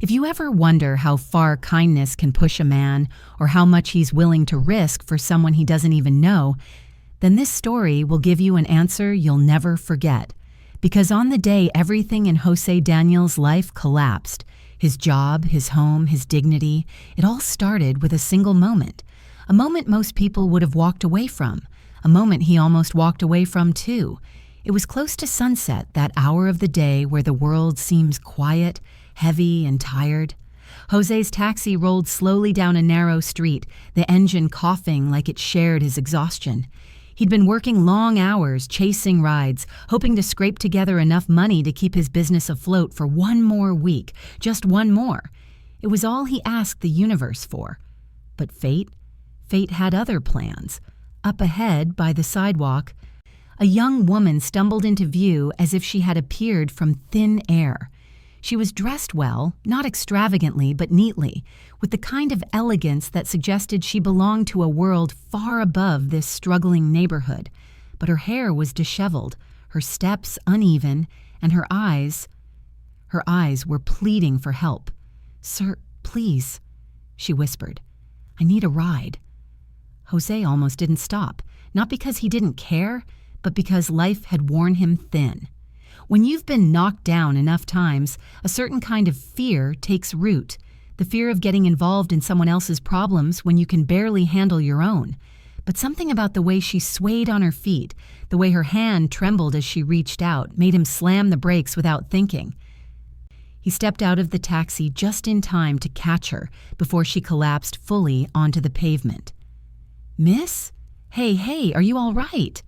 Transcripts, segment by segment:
If you ever wonder how far kindness can push a man or how much he's willing to risk for someone he doesn't even know, then this story will give you an answer you'll never forget. Because on the day everything in Jose Daniel's life collapsed, his job, his home, his dignity, it all started with a single moment. A moment most people would have walked away from. A moment he almost walked away from too. It was close to sunset, that hour of the day where the world seems quiet, heavy and tired. Jose's taxi rolled slowly down a narrow street, the engine coughing like it shared his exhaustion. He'd been working long hours, chasing rides, hoping to scrape together enough money to keep his business afloat for one more week, just one more. It was all he asked the universe for. But fate had other plans. Up ahead, by the sidewalk, a young woman stumbled into view as if she had appeared from thin air. She was dressed well, not extravagantly, but neatly, with the kind of elegance that suggested she belonged to a world far above this struggling neighborhood. But her hair was disheveled, her steps uneven, and her eyes were pleading for help. "Sir, please," she whispered. "I need a ride." Jose almost didn't stop, not because he didn't care, but because life had worn him thin. When you've been knocked down enough times, a certain kind of fear takes root, the fear of getting involved in someone else's problems when you can barely handle your own. But something about the way she swayed on her feet, the way her hand trembled as she reached out, made him slam the brakes without thinking. He stepped out of the taxi just in time to catch her before she collapsed fully onto the pavement. "Miss? Hey, are you all right?"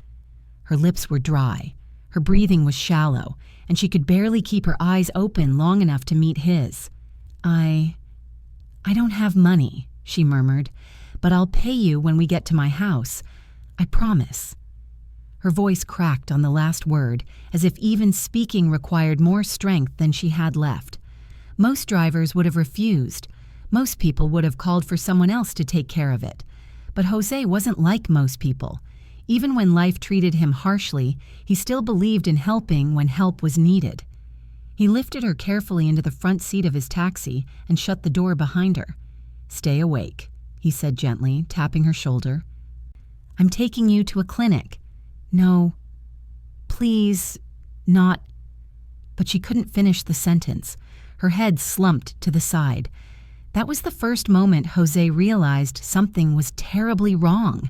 Her lips were dry. Her breathing was shallow, and she could barely keep her eyes open long enough to meet his. I don't have money," she murmured, "but I'll pay you when we get to my house. I promise." Her voice cracked on the last word, as if even speaking required more strength than she had left. Most drivers would have refused. Most people would have called for someone else to take care of it. But Jose wasn't like most people. Even when life treated him harshly, he still believed in helping when help was needed. He lifted her carefully into the front seat of his taxi and shut the door behind her. "Stay awake," he said gently, tapping her shoulder. "I'm taking you to a clinic." "No, please, not..." But she couldn't finish the sentence. Her head slumped to the side. That was the first moment Jose realized something was terribly wrong.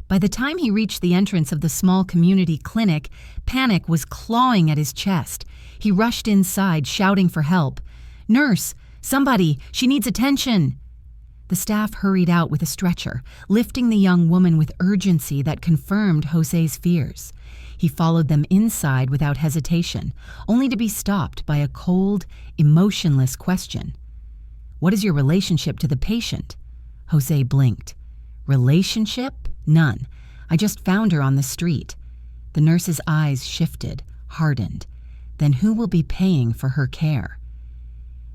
By the time he reached the entrance of the small community clinic, panic was clawing at his chest. He rushed inside, shouting for help. "Nurse! Somebody! She needs attention!" The staff hurried out with a stretcher, lifting the young woman with urgency that confirmed Jose's fears. He followed them inside without hesitation, only to be stopped by a cold, emotionless question. "What is your relationship to the patient?" Jose blinked. "Relationship? None. I just found her on the street." The nurse's eyes shifted, hardened. "Then who will be paying for her care?"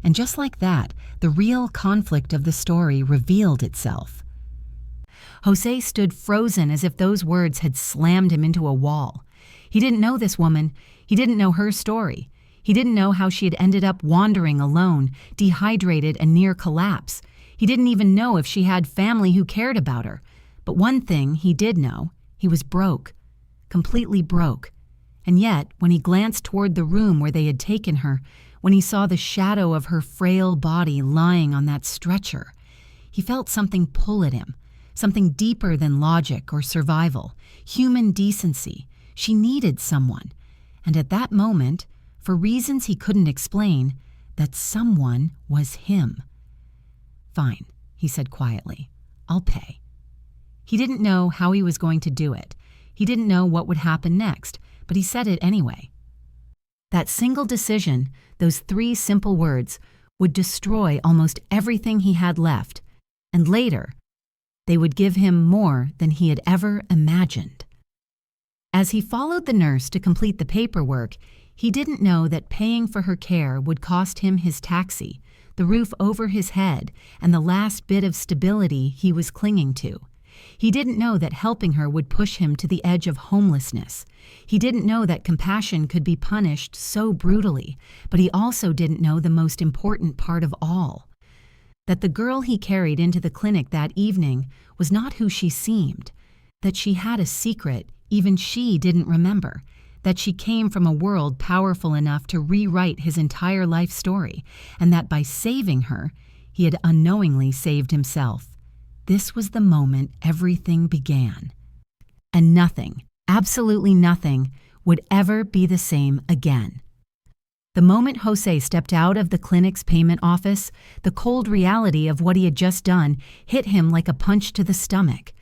And just like that, the real conflict of the story revealed itself. Jose stood frozen as if those words had slammed him into a wall. He didn't know this woman. He didn't know her story. He didn't know how she had ended up wandering alone, dehydrated and near collapse. He didn't even know if she had family who cared about her. But one thing he did know, he was broke, completely broke. And yet, when he glanced toward the room where they had taken her, when he saw the shadow of her frail body lying on that stretcher, he felt something pull at him, something deeper than logic or survival, human decency. She needed someone. And at that moment, for reasons he couldn't explain, that someone was him. "Fine," he said quietly. "I'll pay." He didn't know how he was going to do it. He didn't know what would happen next, but he said it anyway. That single decision, those 3 simple words, would destroy almost everything he had left, and later, they would give him more than he had ever imagined. As he followed the nurse to complete the paperwork, he didn't know that paying for her care would cost him his taxi, the roof over his head, and the last bit of stability he was clinging to. He didn't know that helping her would push him to the edge of homelessness. He didn't know that compassion could be punished so brutally, but he also didn't know the most important part of all. That the girl he carried into the clinic that evening was not who she seemed. That she had a secret even she didn't remember. That she came from a world powerful enough to rewrite his entire life story, and that by saving her, he had unknowingly saved himself. This was the moment everything began. And nothing, absolutely nothing, would ever be the same again. The moment Jose stepped out of the clinic's payment office, the cold reality of what he had just done hit him like a punch to the stomach.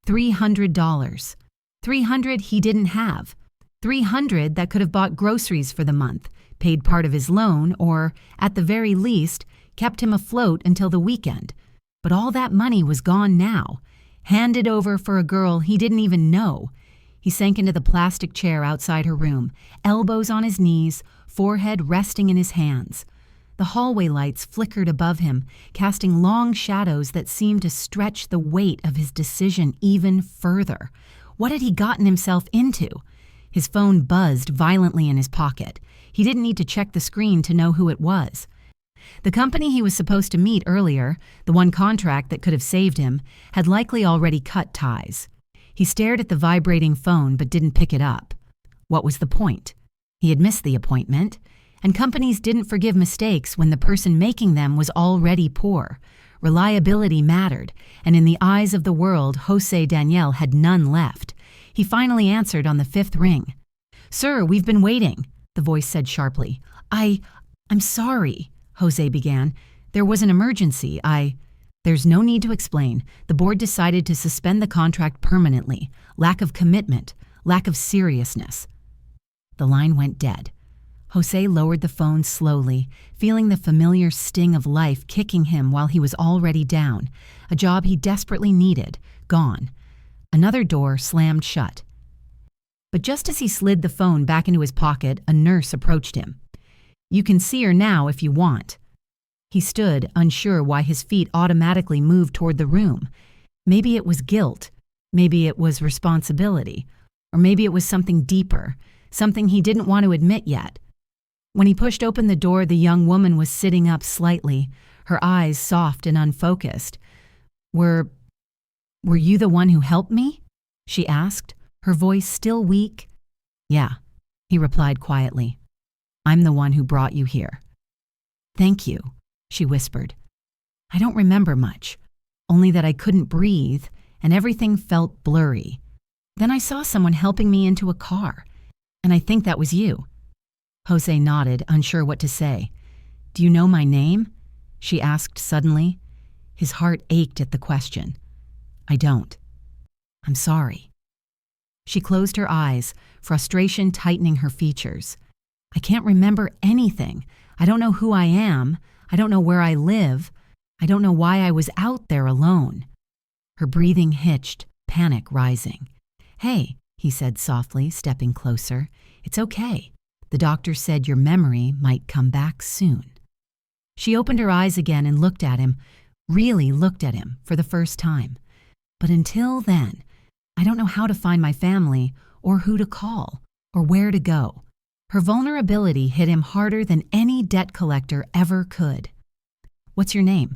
$300. $300 he didn't have. $300 that could have bought groceries for the month, paid part of his loan, or, at the very least, kept him afloat until the weekend. But all that money was gone now, handed over for a girl he didn't even know. He sank into the plastic chair outside her room, elbows on his knees, forehead resting in his hands. The hallway lights flickered above him, casting long shadows that seemed to stretch the weight of his decision even further. What had he gotten himself into? His phone buzzed violently in his pocket. He didn't need to check the screen to know who it was. The company he was supposed to meet earlier, the one contract that could have saved him, had likely already cut ties. He stared at the vibrating phone but didn't pick it up. What was the point? He had missed the appointment, and companies didn't forgive mistakes when the person making them was already poor. Reliability mattered, and in the eyes of the world, Jose Daniel had none left. He finally answered on the 5th ring. "Sir, we've been waiting," the voice said sharply. I'm sorry," Jose began. "There was an emergency. There's no need to explain. The board decided to suspend the contract permanently. Lack of commitment, lack of seriousness." The line went dead. Jose lowered the phone slowly, feeling the familiar sting of life kicking him while he was already down. A job he desperately needed, gone. Another door slammed shut. But just as he slid the phone back into his pocket, a nurse approached him. "You can see her now if you want." He stood, unsure why his feet automatically moved toward the room. Maybe it was guilt, maybe it was responsibility, or maybe it was something deeper, something he didn't want to admit yet. When he pushed open the door, the young woman was sitting up slightly, her eyes soft and unfocused. Were you the one who helped me?" she asked, her voice still weak. "Yeah," he replied quietly. "I'm the one who brought you here." "Thank you," she whispered. "I don't remember much, only that I couldn't breathe and everything felt blurry. Then I saw someone helping me into a car, and I think that was you." Jose nodded, unsure what to say. "Do you know my name?" she asked suddenly. His heart ached at the question. "I don't." "I'm sorry." She closed her eyes, frustration tightening her features. "I can't remember anything. I don't know who I am. I don't know where I live. I don't know why I was out there alone." Her breathing hitched, panic rising. "Hey," he said softly, stepping closer. "It's okay. The doctor said your memory might come back soon." She opened her eyes again and looked at him, really looked at him for the first time. "But until then, I don't know how to find my family or who to call or where to go." Her vulnerability hit him harder than any debt collector ever could. "What's your name?"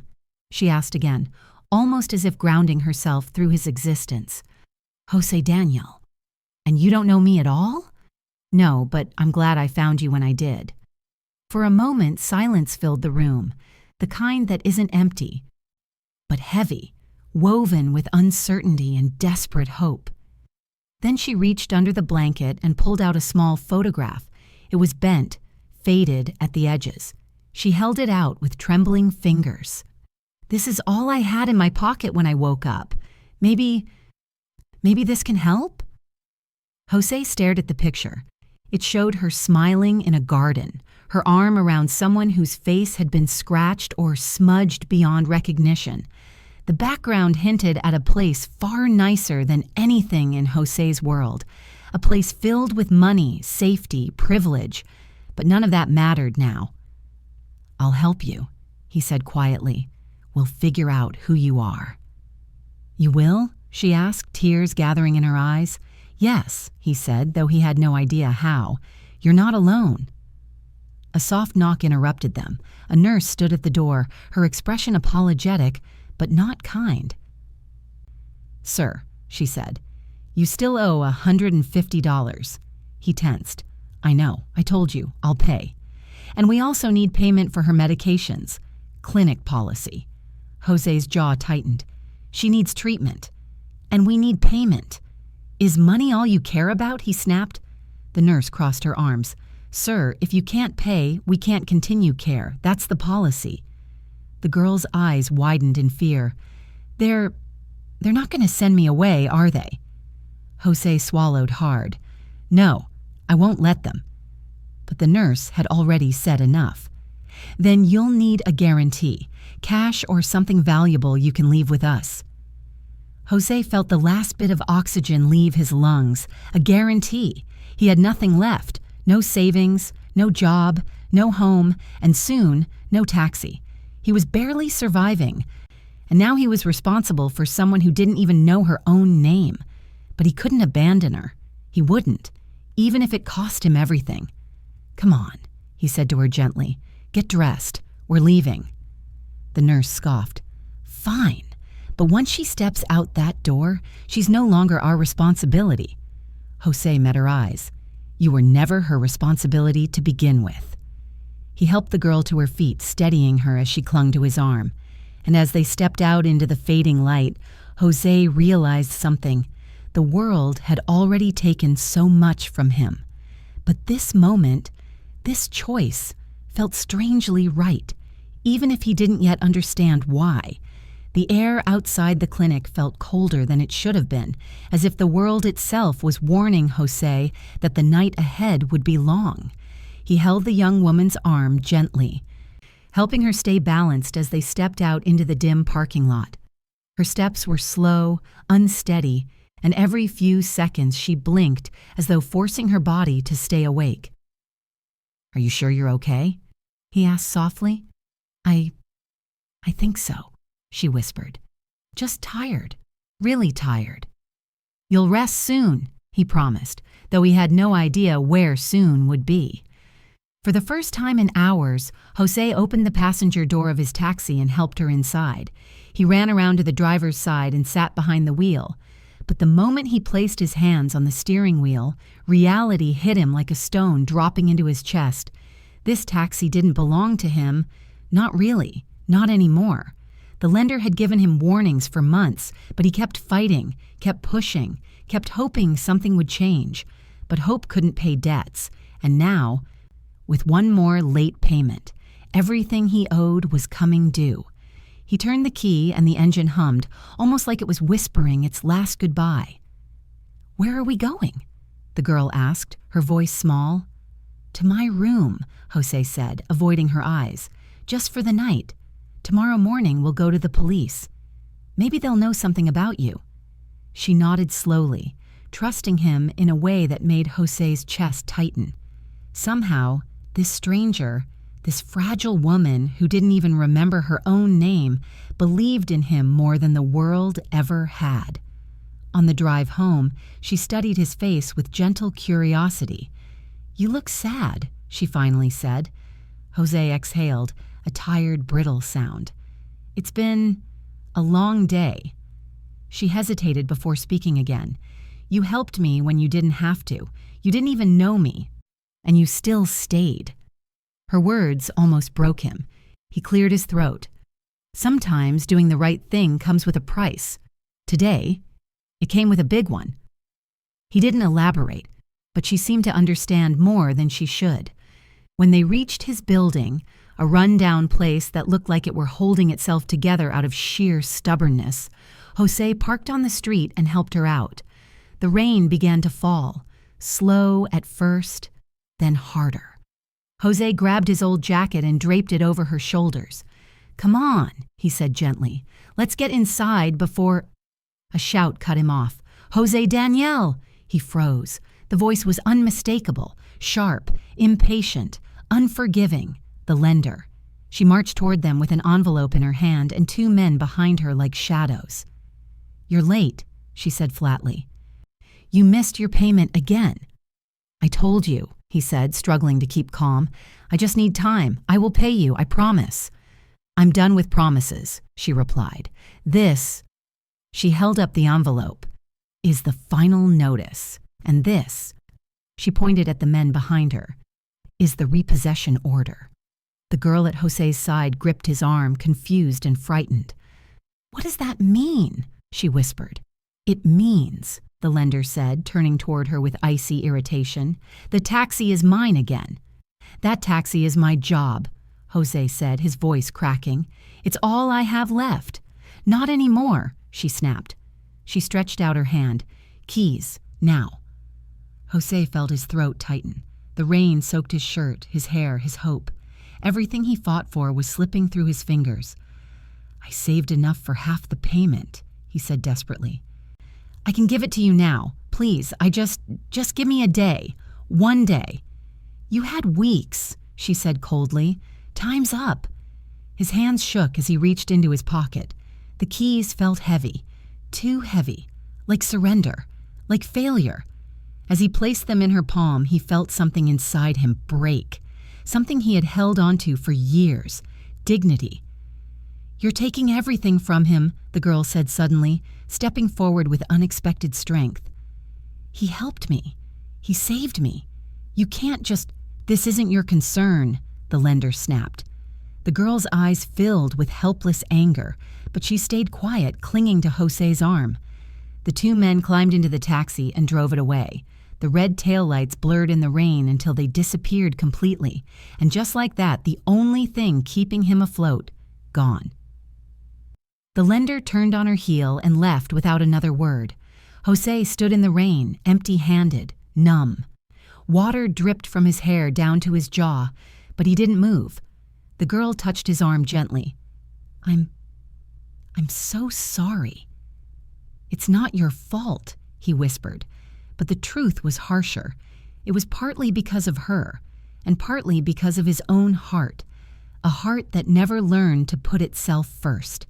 she asked again, almost as if grounding herself through his existence. "Jose Daniel. And you don't know me at all?" "No, but I'm glad I found you when I did." For a moment, silence filled the room, the kind that isn't empty, but heavy, woven with uncertainty and desperate hope. Then she reached under the blanket and pulled out a small photograph. It was bent, faded at the edges. She held it out with trembling fingers. "This is all I had in my pocket when I woke up. Maybe this can help?" Jose stared at the picture. It showed her smiling in a garden, her arm around someone whose face had been scratched or smudged beyond recognition. The background hinted at a place far nicer than anything in Jose's world, a place filled with money, safety, privilege, but none of that mattered now. "I'll help you," he said quietly. "We'll figure out who you are." "You will?" she asked, tears gathering in her eyes. Yes, he said, though he had no idea how. You're not alone. A soft knock interrupted them. A nurse stood at the door, her expression apologetic, but not kind. Sir, she said, you still owe $150. He tensed. I know, I told you, I'll pay. And we also need payment for her medications. Clinic policy. Jose's jaw tightened. She needs treatment. And we need payment. Is money all you care about? He snapped. The nurse crossed her arms. Sir, if you can't pay, we can't continue care. That's the policy. The girl's eyes widened in fear. They're not going to send me away, are they? Jose swallowed hard. No, I won't let them. But the nurse had already said enough. Then you'll need a guarantee, cash or something valuable you can leave with us. Jose felt the last bit of oxygen leave his lungs, a guarantee. He had nothing left, no savings, no job, no home, and soon, no taxi. He was barely surviving, and now he was responsible for someone who didn't even know her own name. But he couldn't abandon her. He wouldn't, even if it cost him everything. Come on, he said to her gently. Get dressed. We're leaving. The nurse scoffed. Fine, but once she steps out that door, she's no longer our responsibility. Jose met her eyes. You were never her responsibility to begin with. He helped the girl to her feet, steadying her as she clung to his arm. And as they stepped out into the fading light, Jose realized something. The world had already taken so much from him. But this moment, this choice, felt strangely right, even if he didn't yet understand why. The air outside the clinic felt colder than it should have been, as if the world itself was warning Jose that the night ahead would be long. He held the young woman's arm gently, helping her stay balanced as they stepped out into the dim parking lot. Her steps were slow, unsteady, and every few seconds she blinked as though forcing her body to stay awake. Are you sure you're okay? He asked softly. I think so, she whispered. Just tired, really tired. You'll rest soon, he promised, though he had no idea where soon would be. For the first time in hours, Jose opened the passenger door of his taxi and helped her inside. He ran around to the driver's side and sat behind the wheel. But the moment he placed his hands on the steering wheel, reality hit him like a stone dropping into his chest. This taxi didn't belong to him. Not really. Not anymore. The lender had given him warnings for months, but he kept fighting, kept pushing, kept hoping something would change. But hope couldn't pay debts. And now, with one more late payment, everything he owed was coming due. He turned the key and the engine hummed, almost like it was whispering its last goodbye. Where are we going? The girl asked, her voice small. To my room, Jose said, avoiding her eyes. Just for the night. Tomorrow morning we'll go to the police. Maybe they'll know something about you. She nodded slowly, trusting him in a way that made Jose's chest tighten. Somehow, this stranger, this fragile woman who didn't even remember her own name, believed in him more than the world ever had. On the drive home, she studied his face with gentle curiosity. You look sad, she finally said. Jose exhaled, a tired, brittle sound. It's been a long day. She hesitated before speaking again. You helped me when you didn't have to. You didn't even know me. And you still stayed. Her words almost broke him. He cleared his throat. Sometimes doing the right thing comes with a price. Today, it came with a big one. He didn't elaborate, but she seemed to understand more than she should. When they reached his building, a run-down place that looked like it were holding itself together out of sheer stubbornness, Jose parked on the street and helped her out. The rain began to fall, slow at first, then harder. Jose grabbed his old jacket and draped it over her shoulders. Come on, he said gently. Let's get inside before... A shout cut him off. Jose Danielle! He froze. The voice was unmistakable, sharp, impatient, unforgiving. The lender. She marched toward them with an envelope in her hand and two men behind her like shadows. You're late, she said flatly. "You missed your payment again." "I told you," he said, struggling to keep calm. "I just need time. I will pay you, I promise." "I'm done with promises," she replied. "This," she held up the envelope, "is the final notice. And this," she pointed at the men behind her, "is the repossession order." The girl at Jose's side gripped his arm, confused and frightened. "What does that mean?" she whispered. "It means," the lender said, turning toward her with icy irritation, "the taxi is mine again." "That taxi is my job," Jose said, his voice cracking. "It's all I have left." "Not anymore," she snapped. She stretched out her hand. "Keys, now." Jose felt his throat tighten. The rain soaked his shirt, his hair, his hope. Everything he fought for was slipping through his fingers. "I saved enough for half the payment," he said desperately. "I can give it to you now. Please, just give me a day. One day." "You had weeks," she said coldly. "Time's up." His hands shook as he reached into his pocket. The keys felt heavy, too heavy, like surrender, like failure. As he placed them in her palm, he felt something inside him break, something he had held onto for years, dignity. "You're taking everything from him," the girl said suddenly, stepping forward with unexpected strength. "He helped me. He saved me. You can't just—" "This isn't your concern," the lender snapped. The girl's eyes filled with helpless anger, but she stayed quiet, clinging to Jose's arm. The two men climbed into the taxi and drove it away. The red taillights blurred in the rain until they disappeared completely, and just like that, the only thing keeping him afloat, gone. The lender turned on her heel and left without another word. Jose stood in the rain, empty-handed, numb. Water dripped from his hair down to his jaw, but he didn't move. The girl touched his arm gently. I'm so sorry." "It's not your fault," he whispered, but the truth was harsher. It was partly because of her, and partly because of his own heart, a heart that never learned to put itself first.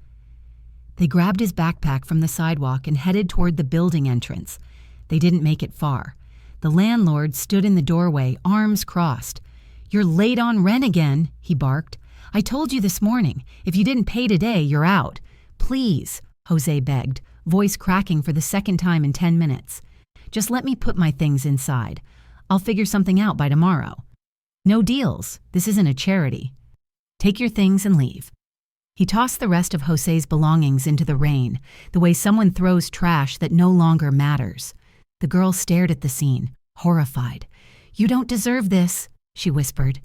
They grabbed his backpack from the sidewalk and headed toward the building entrance. They didn't make it far. The landlord stood in the doorway, arms crossed. "You're late on rent again," he barked. "I told you this morning, if you didn't pay today, you're out. Please," Jose begged, voice cracking for the second time in 10 minutes. "Just let me put my things inside. I'll figure something out by tomorrow. No deals. This isn't a charity. Take your things and leave." He tossed the rest of Jose's belongings into the rain, the way someone throws trash that no longer matters. The girl stared at the scene, horrified. "You don't deserve this," she whispered.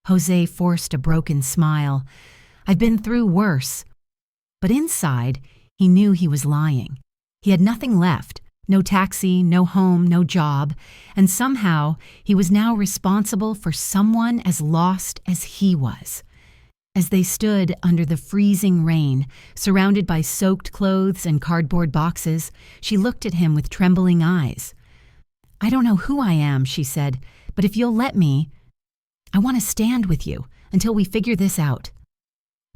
Jose forced a broken smile. "I've been through worse." But inside, he knew he was lying. He had nothing left, no taxi, no home, no job, and somehow he was now responsible for someone as lost as he was. As they stood under the freezing rain, surrounded by soaked clothes and cardboard boxes, she looked at him with trembling eyes. "I don't know who I am," she said, "but if you'll let me, I want to stand with you until we figure this out."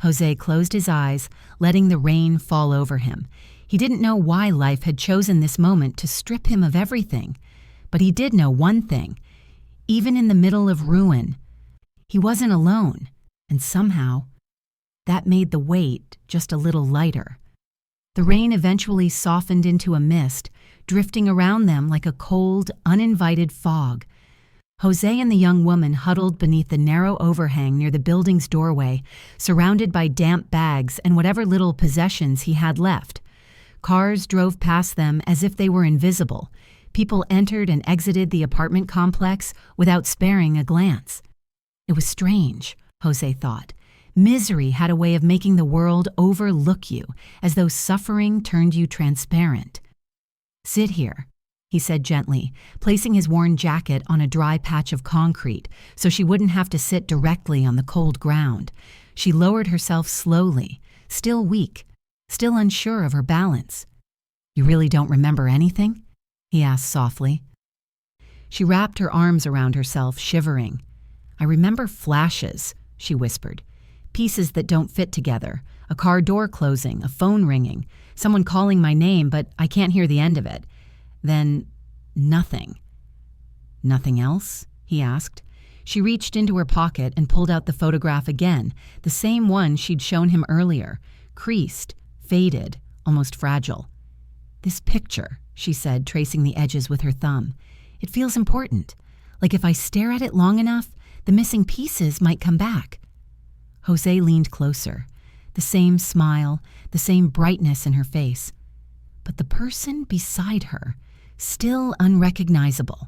Jose closed his eyes, letting the rain fall over him. He didn't know why life had chosen this moment to strip him of everything, but he did know one thing. Even in the middle of ruin, he wasn't alone. And somehow, that made the weight just a little lighter. The rain eventually softened into a mist, drifting around them like a cold, uninvited fog. Jose and the young woman huddled beneath the narrow overhang near the building's doorway, surrounded by damp bags and whatever little possessions he had left. Cars drove past them as if they were invisible. People entered and exited the apartment complex without sparing a glance. It was strange, Jose thought. Misery had a way of making the world overlook you, as though suffering turned you transparent. "Sit here," he said gently, placing his worn jacket on a dry patch of concrete so she wouldn't have to sit directly on the cold ground. She lowered herself slowly, still weak, still unsure of her balance. "You really don't remember anything?" he asked softly. She wrapped her arms around herself, shivering. "I remember flashes," she whispered. Pieces that don't fit together. A car door closing, a phone ringing, someone calling my name, but I can't hear the end of it. Then, nothing. Nothing else? He asked. She reached into her pocket and pulled out the photograph again, the same one she'd shown him earlier, creased, faded, almost fragile. This picture, she said, tracing the edges with her thumb. It feels important. Like if I stare at it long enough, the missing pieces might come back. Jose leaned closer, the same smile, the same brightness in her face. But the person beside her, still unrecognizable,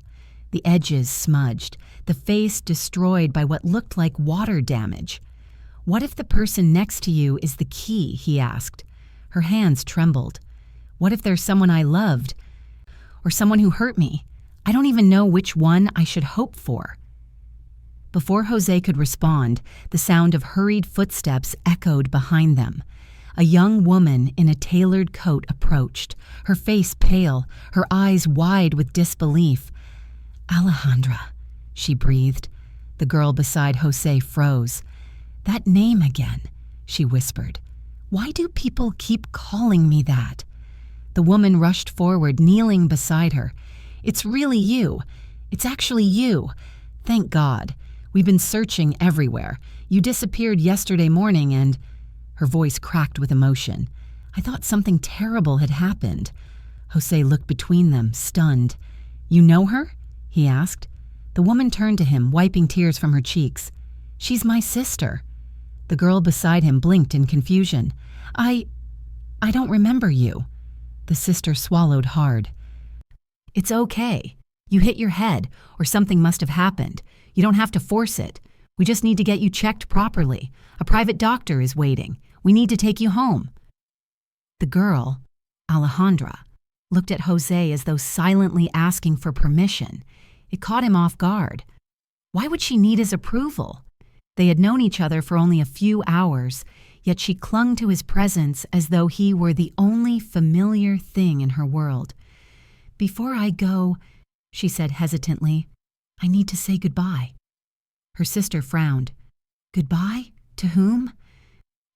the edges smudged, the face destroyed by what looked like water damage. What if the person next to you is the key, he asked. Her hands trembled. What if there's someone I loved, or someone who hurt me? I don't even know which one I should hope for. Before Jose could respond, the sound of hurried footsteps echoed behind them. A young woman in a tailored coat approached, her face pale, her eyes wide with disbelief. "Alejandra," she breathed. The girl beside Jose froze. "That name again," she whispered. "Why do people keep calling me that?" The woman rushed forward, kneeling beside her. "It's really you. It's actually you. Thank God. We've been searching everywhere. You disappeared yesterday morning and—" Her voice cracked with emotion. "I thought something terrible had happened." Jose looked between them, stunned. "You know her?" he asked. The woman turned to him, wiping tears from her cheeks. "She's my sister." The girl beside him blinked in confusion. I don't remember you." The sister swallowed hard. "It's okay. You hit your head, or something must have happened. You don't have to force it. We just need to get you checked properly. A private doctor is waiting. We need to take you home." The girl, Alejandra, looked at Jose as though silently asking for permission. It caught him off guard. Why would she need his approval? They had known each other for only a few hours, yet she clung to his presence as though he were the only familiar thing in her world. "Before I go," she said hesitantly, "I need to say goodbye." Her sister frowned. "Goodbye? To whom?"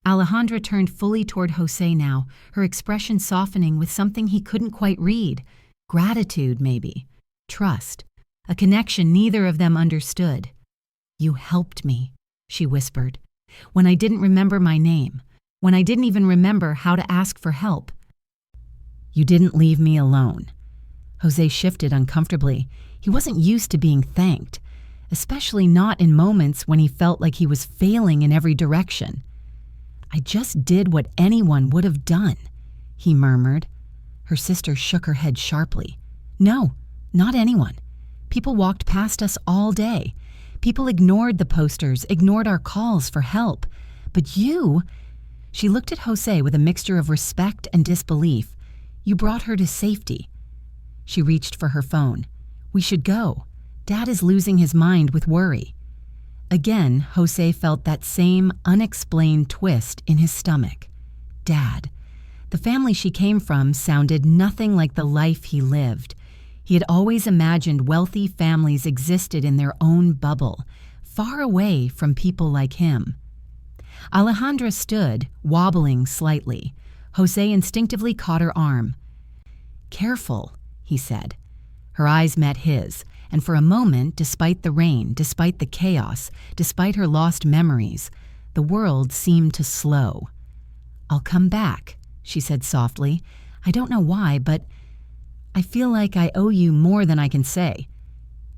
Alejandra turned fully toward Jose now, her expression softening with something he couldn't quite read. Gratitude, maybe. Trust. A connection neither of them understood. "You helped me," she whispered, "when I didn't remember my name, when I didn't even remember how to ask for help. You didn't leave me alone." Jose shifted uncomfortably. He wasn't used to being thanked, especially not in moments when he felt like he was failing in every direction. "I just did what anyone would have done," he murmured. Her sister shook her head sharply. "No, not anyone. People walked past us all day. People ignored the posters, ignored our calls for help. But you—" She looked at Jose with a mixture of respect and disbelief. "You brought her to safety." She reached for her phone. "We should go. Dad is losing his mind with worry." Again, Jose felt that same unexplained twist in his stomach. Dad. The family she came from sounded nothing like the life he lived. He had always imagined wealthy families existed in their own bubble, far away from people like him. Alejandra stood, wobbling slightly. Jose instinctively caught her arm. "Careful," he said. Her eyes met his, and for a moment, despite the rain, despite the chaos, despite her lost memories, the world seemed to slow. "I'll come back," she said softly. "I don't know why, but I feel like I owe you more than I can say."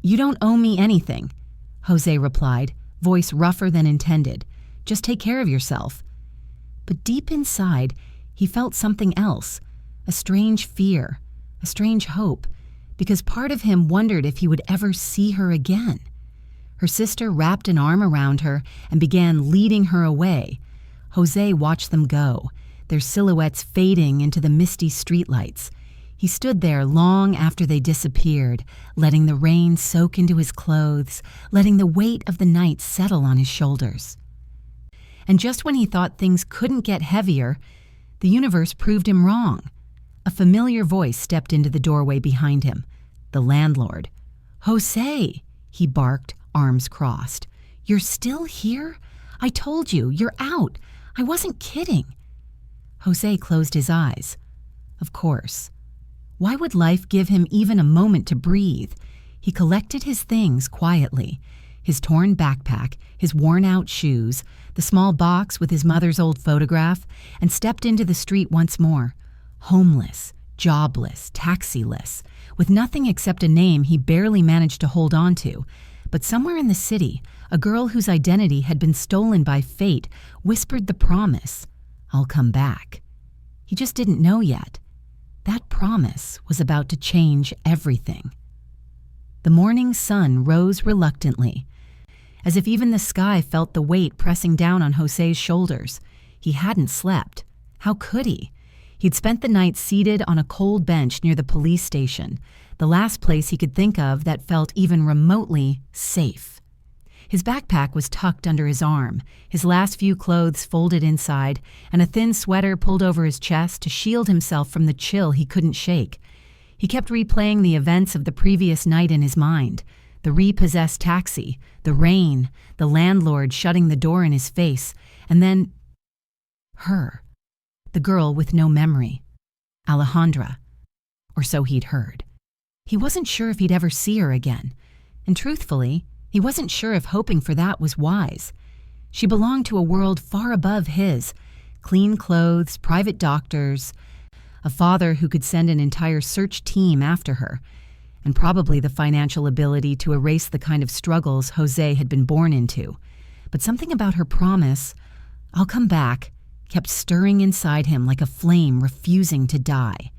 "You don't owe me anything," Jose replied, voice rougher than intended. "Just take care of yourself." But deep inside, he felt something else, a strange fear, a strange hope, because part of him wondered if he would ever see her again. Her sister wrapped an arm around her and began leading her away. Jose watched them go, their silhouettes fading into the misty streetlights. He stood there long after they disappeared, letting the rain soak into his clothes, letting the weight of the night settle on his shoulders. And just when he thought things couldn't get heavier, the universe proved him wrong. A familiar voice stepped into the doorway behind him. The landlord. "Jose," he barked, arms crossed. "You're still here? I told you, you're out. I wasn't kidding." Jose closed his eyes. Of course. Why would life give him even a moment to breathe? He collected his things quietly. His torn backpack, his worn-out shoes, the small box with his mother's old photograph, and stepped into the street once more. Homeless, jobless, taxiless, with nothing except a name he barely managed to hold on to. But somewhere in the city, a girl whose identity had been stolen by fate whispered the promise, "I'll come back." He just didn't know yet. That promise was about to change everything. The morning sun rose reluctantly, as if even the sky felt the weight pressing down on Jose's shoulders. He hadn't slept. How could he? He'd spent the night seated on a cold bench near the police station, the last place he could think of that felt even remotely safe. His backpack was tucked under his arm, his last few clothes folded inside, and a thin sweater pulled over his chest to shield himself from the chill he couldn't shake. He kept replaying the events of the previous night in his mind. The repossessed taxi, the rain, the landlord shutting the door in his face, and then her, the girl with no memory, Alejandra, or so he'd heard. He wasn't sure if he'd ever see her again, and truthfully, he wasn't sure if hoping for that was wise. She belonged to a world far above his. Clean clothes, private doctors, a father who could send an entire search team after her, and probably the financial ability to erase the kind of struggles Jose had been born into. But something about her promise, "I'll come back," kept stirring inside him like a flame refusing to die.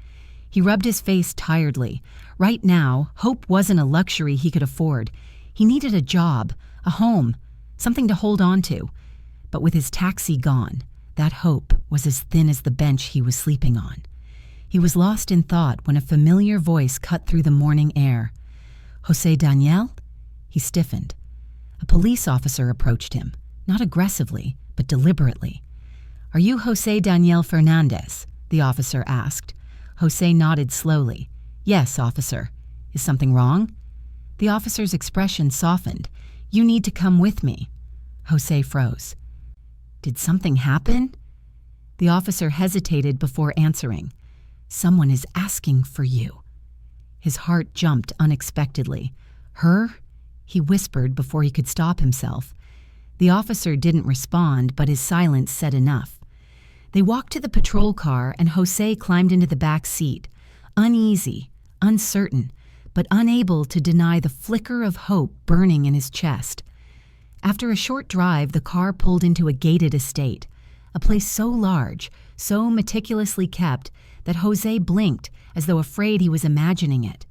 He rubbed his face tiredly. Right now, hope wasn't a luxury he could afford. He needed a job, a home, something to hold on to. But with his taxi gone, that hope was as thin as the bench he was sleeping on. He was lost in thought when a familiar voice cut through the morning air. "Jose Daniel?" He stiffened. A police officer approached him, not aggressively, but deliberately. "Are you Jose Daniel Fernandez?" the officer asked. Jose nodded slowly. "Yes, officer. Is something wrong?" The officer's expression softened. "You need to come with me." Jose froze. "Did something happen?" The officer hesitated before answering. "Someone is asking for you." His heart jumped unexpectedly. "Her?" he whispered before he could stop himself. The officer didn't respond, but his silence said enough. They walked to the patrol car, and Jose climbed into the back seat, uneasy, uncertain, but unable to deny the flicker of hope burning in his chest. After a short drive, the car pulled into a gated estate, a place so large, so meticulously kept, that Jose blinked as though afraid he was imagining it.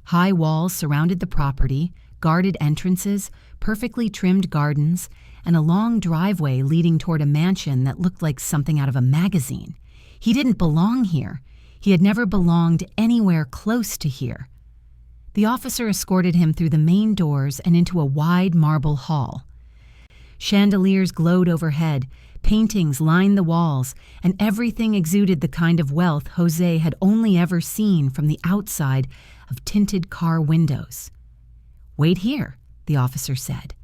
High walls surrounded the property, guarded entrances, perfectly trimmed gardens, and a long driveway leading toward a mansion that looked like something out of a magazine. He didn't belong here. He had never belonged anywhere close to here. The officer escorted him through the main doors and into a wide marble hall. Chandeliers glowed overhead, paintings lined the walls, and everything exuded the kind of wealth Jose had only ever seen from the outside of tinted car windows. "Wait here," the officer said.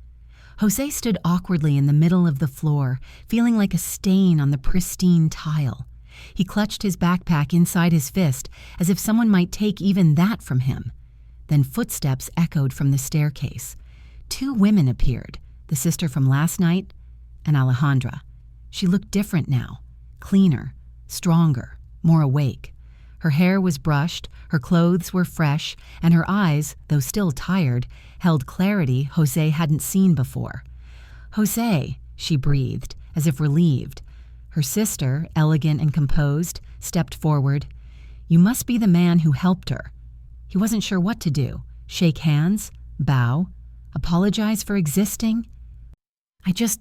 Jose stood awkwardly in the middle of the floor, feeling like a stain on the pristine tile. He clutched his backpack inside his fist, as if someone might take even that from him. Then footsteps echoed from the staircase. 2 women appeared, the sister from last night and Alejandra. She looked different now, cleaner, stronger, more awake. Her hair was brushed, her clothes were fresh, and her eyes, though still tired, held clarity Jose hadn't seen before. "Jose," she breathed, as if relieved. Her sister, elegant and composed, stepped forward. "You must be the man who helped her." He wasn't sure what to do. Shake hands? Bow? Apologize for existing? "I just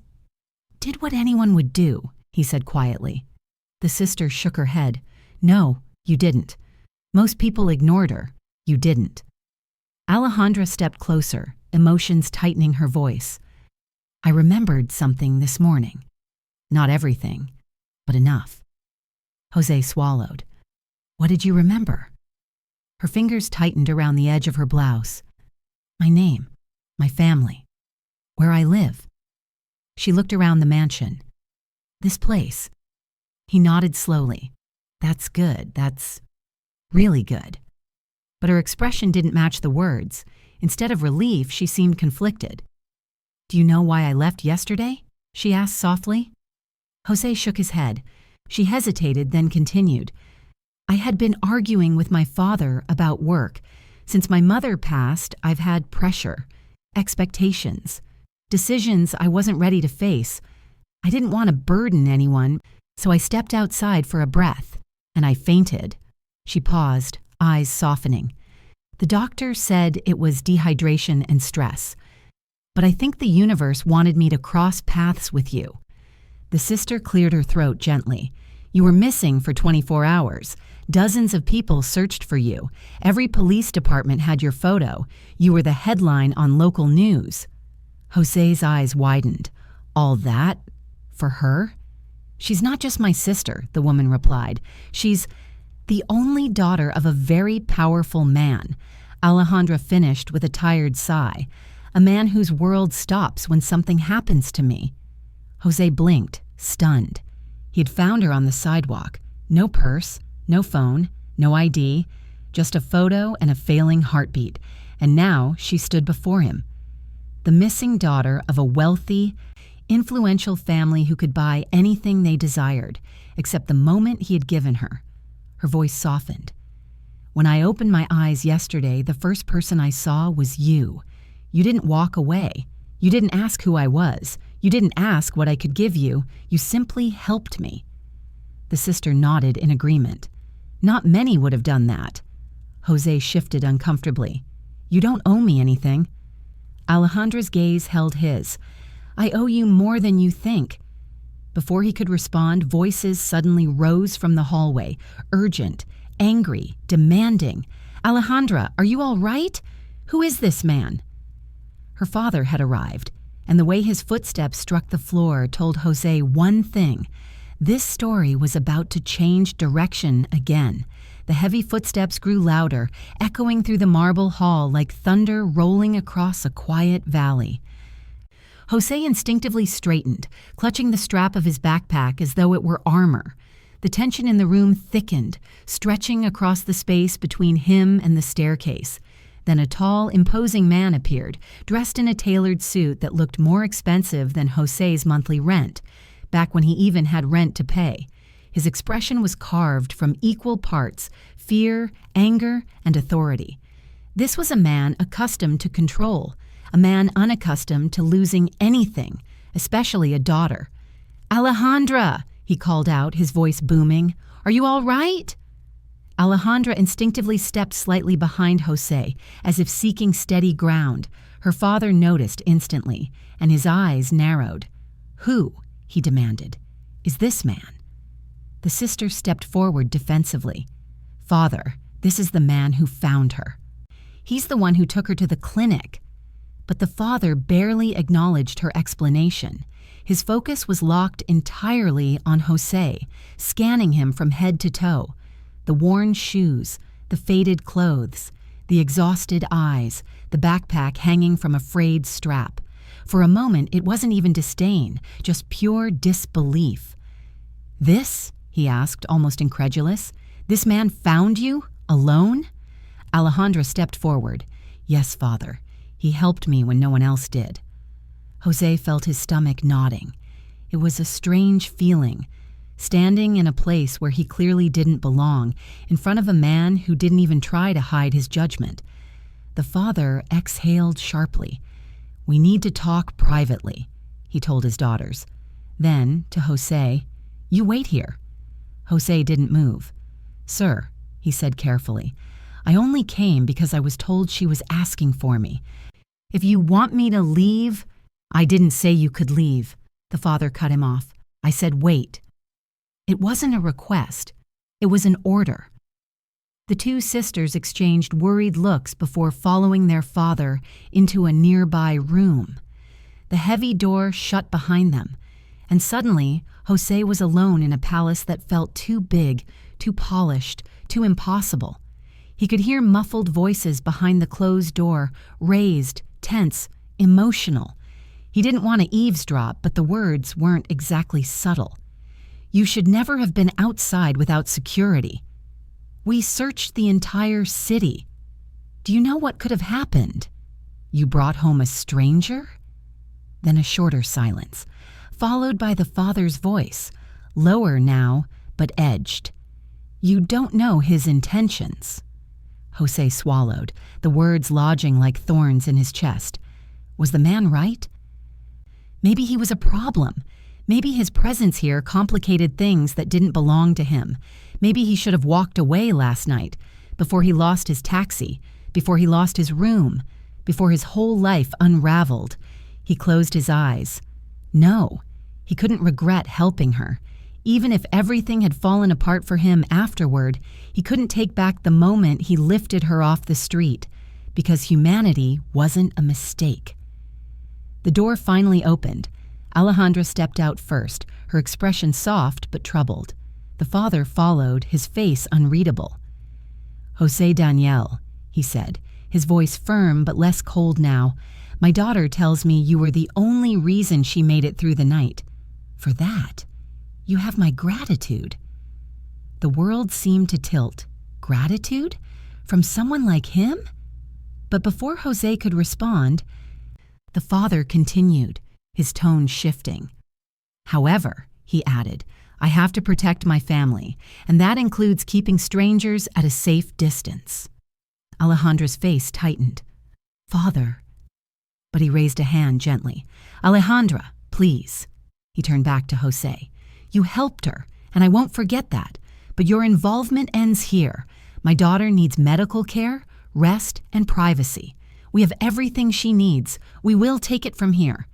did what anyone would do," he said quietly. The sister shook her head. "No, you didn't. Most people ignored her. You didn't." Alejandra stepped closer, emotions tightening her voice. "I remembered something this morning. Not everything, but enough." Jose swallowed. "What did you remember?" Her fingers tightened around the edge of her blouse. "My name, my family, where I live." She looked around the mansion. This place. He nodded slowly. That's good. That's really good. But her expression didn't match the words. Instead of relief, she seemed conflicted. Do you know why I left yesterday? She asked softly. Jose shook his head. She hesitated, then continued. I had been arguing with my father about work. Since my mother passed, I've had pressure, expectations, decisions I wasn't ready to face. I didn't want to burden anyone, so I stepped outside for a breath, and I fainted. She paused, eyes softening. The doctor said it was dehydration and stress. But I think the universe wanted me to cross paths with you. The sister cleared her throat gently. You were missing for 24 hours. Dozens of people searched for you. Every police department had your photo. You were the headline on local news. Jose's eyes widened. All that? For her? She's not just my sister, the woman replied. She's the only daughter of a very powerful man. Alejandra finished with a tired sigh. A man whose world stops when something happens to me. Jose blinked, stunned. He had found her on the sidewalk. No purse, no phone, no ID, just a photo and a failing heartbeat. And now she stood before him. The missing daughter of a wealthy, influential family who could buy anything they desired, except the moment he had given her. Her voice softened. When I opened my eyes yesterday, the first person I saw was you. You didn't walk away. You didn't ask who I was. You didn't ask what I could give you. You simply helped me. The sister nodded in agreement. Not many would have done that. Jose shifted uncomfortably. You don't owe me anything. Alejandra's gaze held his. I owe you more than you think. Before he could respond, voices suddenly rose from the hallway, urgent, angry, demanding. Alejandra, are you all right? Who is this man? Her father had arrived, and the way his footsteps struck the floor told Jose one thing. This story was about to change direction again. The heavy footsteps grew louder, echoing through the marble hall like thunder rolling across a quiet valley. Jose instinctively straightened, clutching the strap of his backpack as though it were armor. The tension in the room thickened, stretching across the space between him and the staircase. Then a tall, imposing man appeared, dressed in a tailored suit that looked more expensive than Jose's monthly rent, back when he even had rent to pay. His expression was carved from equal parts, fear, anger, and authority. This was a man accustomed to control, a man unaccustomed to losing anything, especially a daughter. Alejandra, he called out, his voice booming. Are you all right? Alejandra instinctively stepped slightly behind Jose, as if seeking steady ground. Her father noticed instantly, and his eyes narrowed. Who, he demanded, is this man? The sister stepped forward defensively. Father, this is the man who found her. He's the one who took her to the clinic. But the father barely acknowledged her explanation. His focus was locked entirely on Jose, scanning him from head to toe. The worn shoes, the faded clothes, the exhausted eyes, the backpack hanging from a frayed strap. For a moment, it wasn't even disdain, just pure disbelief. This, he asked, almost incredulous, this man found you, alone? Alejandra stepped forward. Yes, father. He helped me when no one else did. Jose felt his stomach nodding. It was a strange feeling, standing in a place where he clearly didn't belong, in front of a man who didn't even try to hide his judgment. The father exhaled sharply. We need to talk privately, he told his daughters. Then, to Jose, you wait here. Jose didn't move. Sir, he said carefully, I only came because I was told she was asking for me. If you want me to leave, I didn't say you could leave. The father cut him off. I said wait. It wasn't a request. It was an order. The two sisters exchanged worried looks before following their father into a nearby room. The heavy door shut behind them, and suddenly Jose was alone in a palace that felt too big, too polished, too impossible. He could hear muffled voices behind the closed door, raised, tense, emotional. He didn't want to eavesdrop, but the words weren't exactly subtle. You should never have been outside without security. We searched the entire city. Do you know what could have happened? You brought home a stranger? Then a shorter silence, followed by the father's voice, lower now, but edged. You don't know his intentions. Jose swallowed, the words lodging like thorns in his chest. Was the man right? Maybe he was a problem. Maybe his presence here complicated things that didn't belong to him. Maybe he should have walked away last night, before he lost his taxi, before he lost his room, before his whole life unraveled. He closed his eyes. No, he couldn't regret helping her. Even if everything had fallen apart for him afterward, he couldn't take back the moment he lifted her off the street, because humanity wasn't a mistake. The door finally opened. Alejandra stepped out first, her expression soft but troubled. The father followed, his face unreadable. "Jose Daniel," he said, his voice firm but less cold now, "my daughter tells me you were the only reason she made it through the night. For that, you have my gratitude." The world seemed to tilt. Gratitude? From someone like him? But before Jose could respond, the father continued, his tone shifting. "However," he added, "I have to protect my family, and that includes keeping strangers at a safe distance." Alejandra's face tightened. "Father." But he raised a hand gently. "Alejandra, please." He turned back to Jose. "You helped her, and I won't forget that. But your involvement ends here. My daughter needs medical care, rest, and privacy. We have everything she needs. We will take it from here."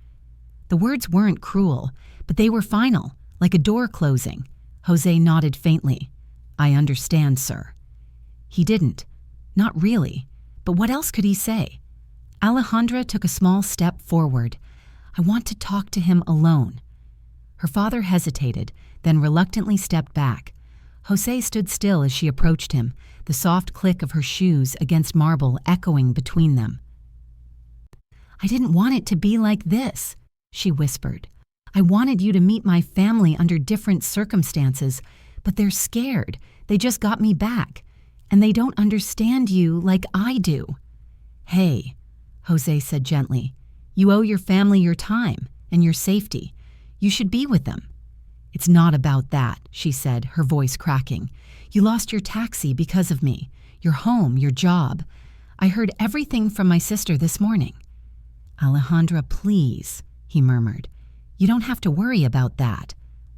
The words weren't cruel, but they were final, like a door closing. Jose nodded faintly. "I understand, sir." He didn't. Not really. But what else could he say? Alejandra took a small step forward. "I want to talk to him alone." Her father hesitated, then reluctantly stepped back. Jose stood still as she approached him, the soft click of her shoes against marble echoing between them. "I didn't want it to be like this," she whispered. "I wanted you to meet my family under different circumstances, but they're scared. They just got me back, and they don't understand you like I do." "Hey," Jose said gently, "you owe your family your time and your safety. You should be with them." "It's not about that," she said, her voice cracking. "You lost your taxi because of me, your home, your job. I heard everything from my sister this morning." "Alejandra, please," he murmured. "You don't have to worry about that."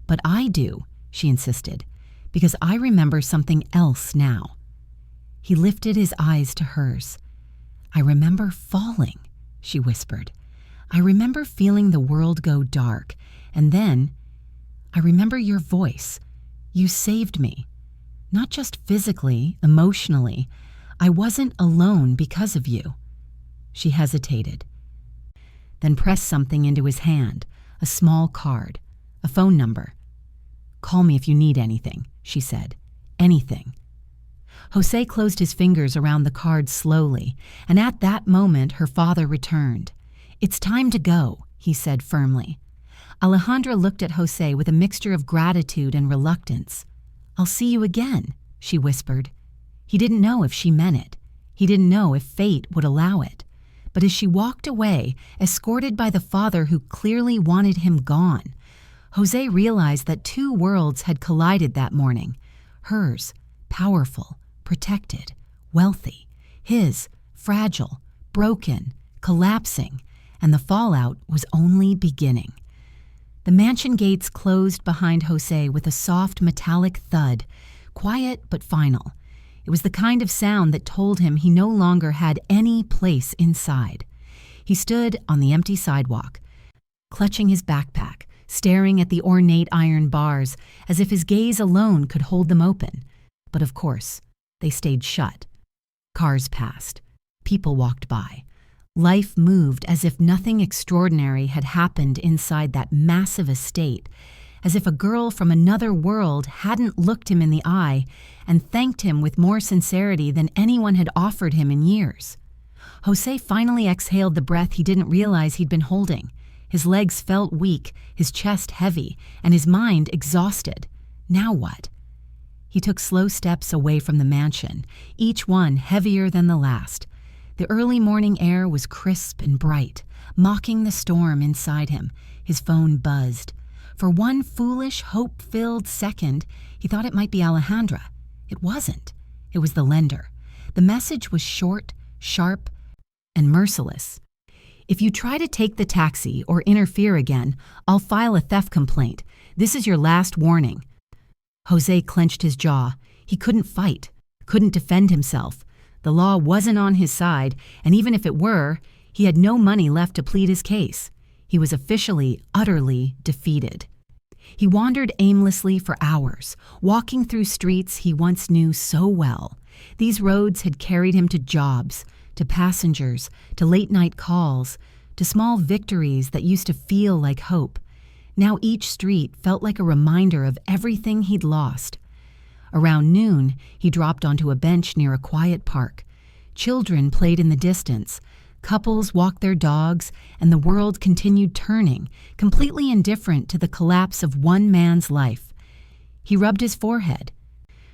"But I do," she insisted, "because I remember something else now." He lifted his eyes to hers. "I remember falling," she whispered. "I remember feeling the world go dark, and then I remember your voice. You saved me. Not just physically, emotionally. I wasn't alone because of you." She hesitated, then pressed something into his hand, a small card, a phone number. "Call me if you need anything," she said. "Anything." Jose closed his fingers around the card slowly, and at that moment her father returned. "It's time to go," he said firmly. Alejandra looked at Jose with a mixture of gratitude and reluctance. "I'll see you again," she whispered. He didn't know if she meant it. He didn't know if fate would allow it. But as she walked away, escorted by the father who clearly wanted him gone, Jose realized that two worlds had collided that morning. Hers, powerful, protected, wealthy. His, fragile, broken, collapsing, and the fallout was only beginning. The mansion gates closed behind Jose with a soft metallic thud, quiet but final. It was the kind of sound that told him he no longer had any place inside. He stood on the empty sidewalk, clutching his backpack, staring at the ornate iron bars as if his gaze alone could hold them open. But of course, they stayed shut. Cars passed. People walked by. Life moved as if nothing extraordinary had happened inside that massive estate, as if a girl from another world hadn't looked him in the eye and thanked him with more sincerity than anyone had offered him in years. Jose finally exhaled the breath he didn't realize he'd been holding. His legs felt weak, his chest heavy, and his mind exhausted. Now what? He took slow steps away from the mansion, each one heavier than the last. The early morning air was crisp and bright, mocking the storm inside him. His phone buzzed. For one foolish, hope-filled second, he thought it might be Alejandra. It wasn't. It was the lender. The message was short, sharp, and merciless. If you try to take the taxi or interfere again, I'll file a theft complaint. This is your last warning. Jose clenched his jaw. He couldn't fight, couldn't defend himself. The law wasn't on his side, and even if it were, he had no money left to plead his case. He was officially, utterly defeated. He wandered aimlessly for hours, walking through streets he once knew so well. These roads had carried him to jobs, to passengers, to late-night calls, to small victories that used to feel like hope. Now each street felt like a reminder of everything he'd lost. Around noon, he dropped onto a bench near a quiet park. Children played in the distance. Couples walked their dogs, and the world continued turning, completely indifferent to the collapse of one man's life. He rubbed his forehead,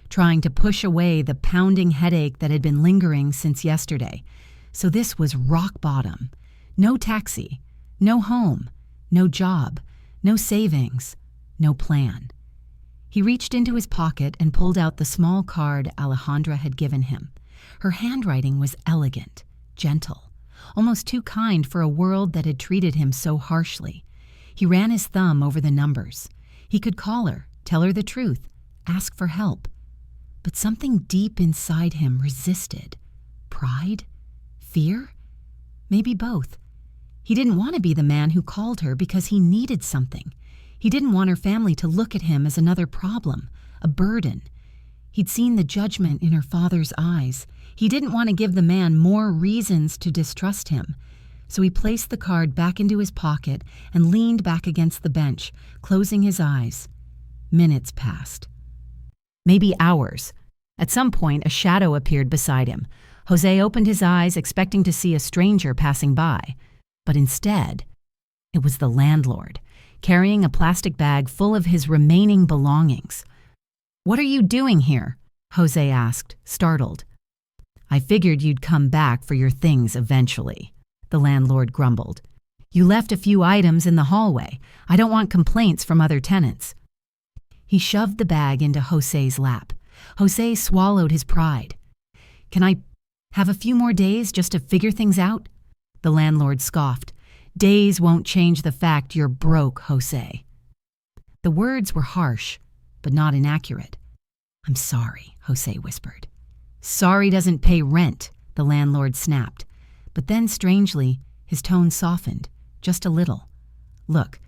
trying to push away the pounding headache that had been lingering since yesterday. So this was rock bottom. No taxi, no home, no job, no savings, no plan. He reached into his pocket and pulled out the small card Alejandra had given him. Her handwriting was elegant, gentle, almost too kind for a world that had treated him so harshly. He ran his thumb over the numbers. He could call her, tell her the truth, ask for help. But something deep inside him resisted. Pride? Fear? Maybe both. He didn't want to be the man who called her because he needed something. He didn't want her family to look at him as another problem, a burden. He'd seen the judgment in her father's eyes. He didn't want to give the man more reasons to distrust him. So he placed the card back into his pocket and leaned back against the bench, closing his eyes. Minutes passed. Maybe hours. At some point, a shadow appeared beside him. Jose opened his eyes, expecting to see a stranger passing by. But instead, it was the landlord, carrying a plastic bag full of his remaining belongings. "What are you doing here?" Jose asked, startled. "I figured you'd come back for your things eventually," the landlord grumbled. "You left a few items in the hallway. I don't want complaints from other tenants." He shoved the bag into Jose's lap. Jose swallowed his pride. "Can I have a few more days just to figure things out?" The landlord scoffed. "Days won't change the fact you're broke, Jose." The words were harsh, but not inaccurate. "I'm sorry," Jose whispered. "Sorry doesn't pay rent," the landlord snapped. But then, strangely, his tone softened, just a little. "Look,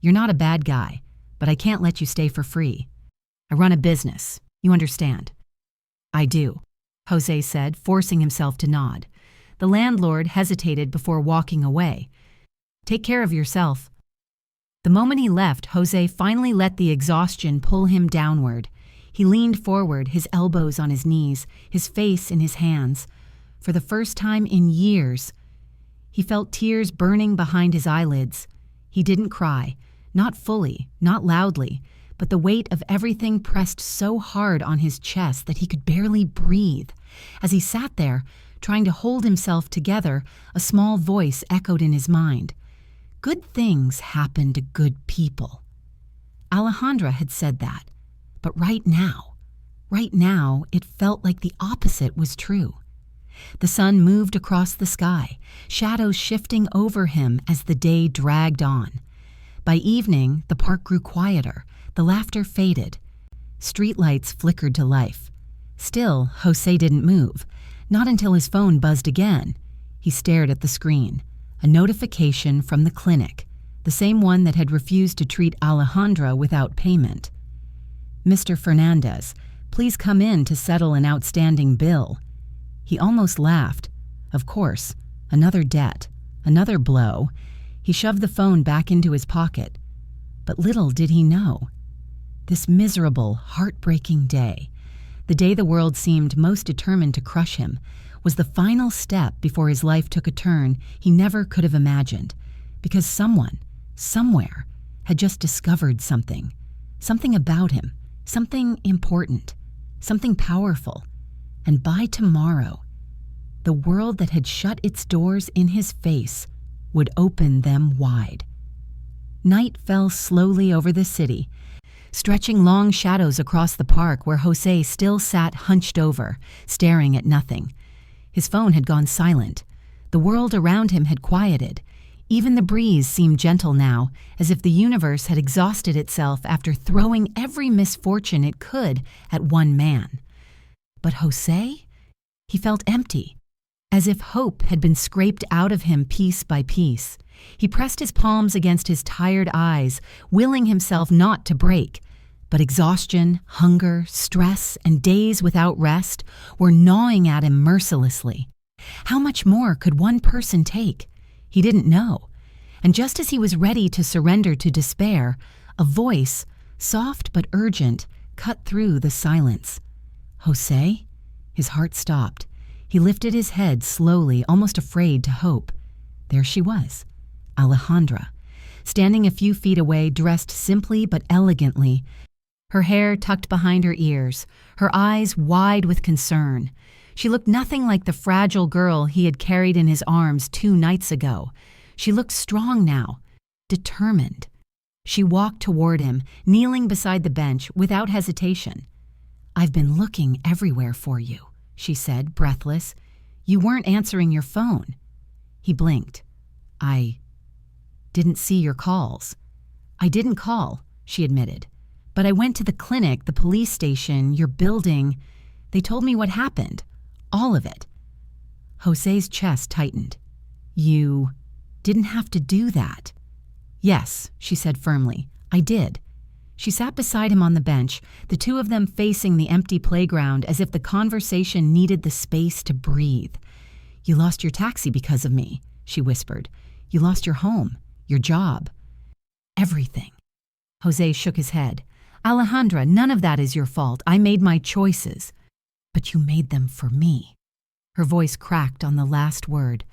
you're not a bad guy, but I can't let you stay for free. I run a business, you understand?" "I do," Jose said, forcing himself to nod. The landlord hesitated before walking away. "Take care of yourself." The moment he left, Jose finally let the exhaustion pull him downward. He leaned forward, his elbows on his knees, his face in his hands. For the first time in years, he felt tears burning behind his eyelids. He didn't cry, not fully, not loudly, but the weight of everything pressed so hard on his chest that he could barely breathe. As he sat there, trying to hold himself together, a small voice echoed in his mind. Good things happen to good people. Alejandra had said that, but right now, it felt like the opposite was true. The sun moved across the sky, shadows shifting over him as the day dragged on. By evening, the park grew quieter, the laughter faded. Streetlights flickered to life. Still, Jose didn't move, not until his phone buzzed again. He stared at the screen. A notification from the clinic, the same one that had refused to treat Alejandra without payment. "Mr. Fernandez, please come in to settle an outstanding bill." He almost laughed. Of course, another debt, another blow. He shoved the phone back into his pocket. But little did he know. This miserable, heartbreaking day, the day the world seemed most determined to crush him, was the final step before his life took a turn he never could have imagined, because someone, somewhere, had just discovered something. Something about him, something important, something powerful. And by tomorrow, the world that had shut its doors in his face would open them wide. Night fell slowly over the city, stretching long shadows across the park where Jose still sat hunched over, staring at nothing. His phone had gone silent. The world around him had quieted. Even the breeze seemed gentle now, as if the universe had exhausted itself after throwing every misfortune it could at one man. But Jose? He felt empty, as if hope had been scraped out of him piece by piece. He pressed his palms against his tired eyes, willing himself not to break. But exhaustion, hunger, stress, and days without rest were gnawing at him mercilessly. How much more could one person take? He didn't know. And just as he was ready to surrender to despair, a voice, soft but urgent, cut through the silence. Jose? His heart stopped. He lifted his head slowly, almost afraid to hope. There she was, Alejandra, standing a few feet away, dressed simply but elegantly, her hair tucked behind her ears, her eyes wide with concern. She looked nothing like the fragile girl he had carried in his arms 2 nights ago. She looked strong now, determined. She walked toward him, kneeling beside the bench without hesitation. "I've been looking everywhere for you," she said, breathless. "You weren't answering your phone." He blinked. "I didn't see your calls." "I didn't call," she admitted. "But I went to the clinic, the police station, your building. They told me what happened. All of it." Jose's chest tightened. "You didn't have to do that." "Yes," she said firmly, "I did." She sat beside him on the bench, the two of them facing the empty playground as if the conversation needed the space to breathe. "You lost your taxi because of me," she whispered. "You lost your home, your job. Everything." Jose shook his head. "Alejandra, none of that is your fault. I made my choices. But you made them for me." Her voice cracked on the last word.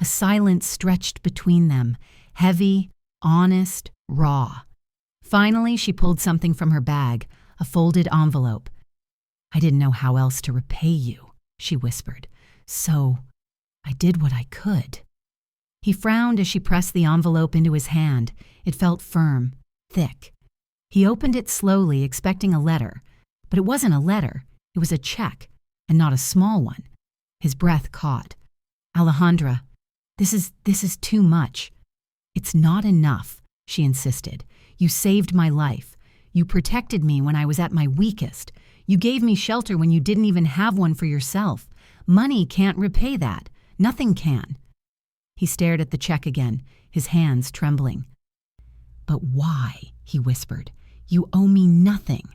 A silence stretched between them, heavy, honest, raw. Finally, she pulled something from her bag, a folded envelope. "I didn't know how else to repay you," she whispered. "So I did what I could." He frowned as she pressed the envelope into his hand. It felt firm, thick. He opened it slowly, expecting a letter. But it wasn't a letter. It was a check, and not a small one. His breath caught. "Alejandra, this is too much." "It's not enough," she insisted. "You saved my life. You protected me when I was at my weakest. You gave me shelter when you didn't even have one for yourself. Money can't repay that. Nothing can." He stared at the check again, his hands trembling. "But why?" he whispered. "You owe me nothing."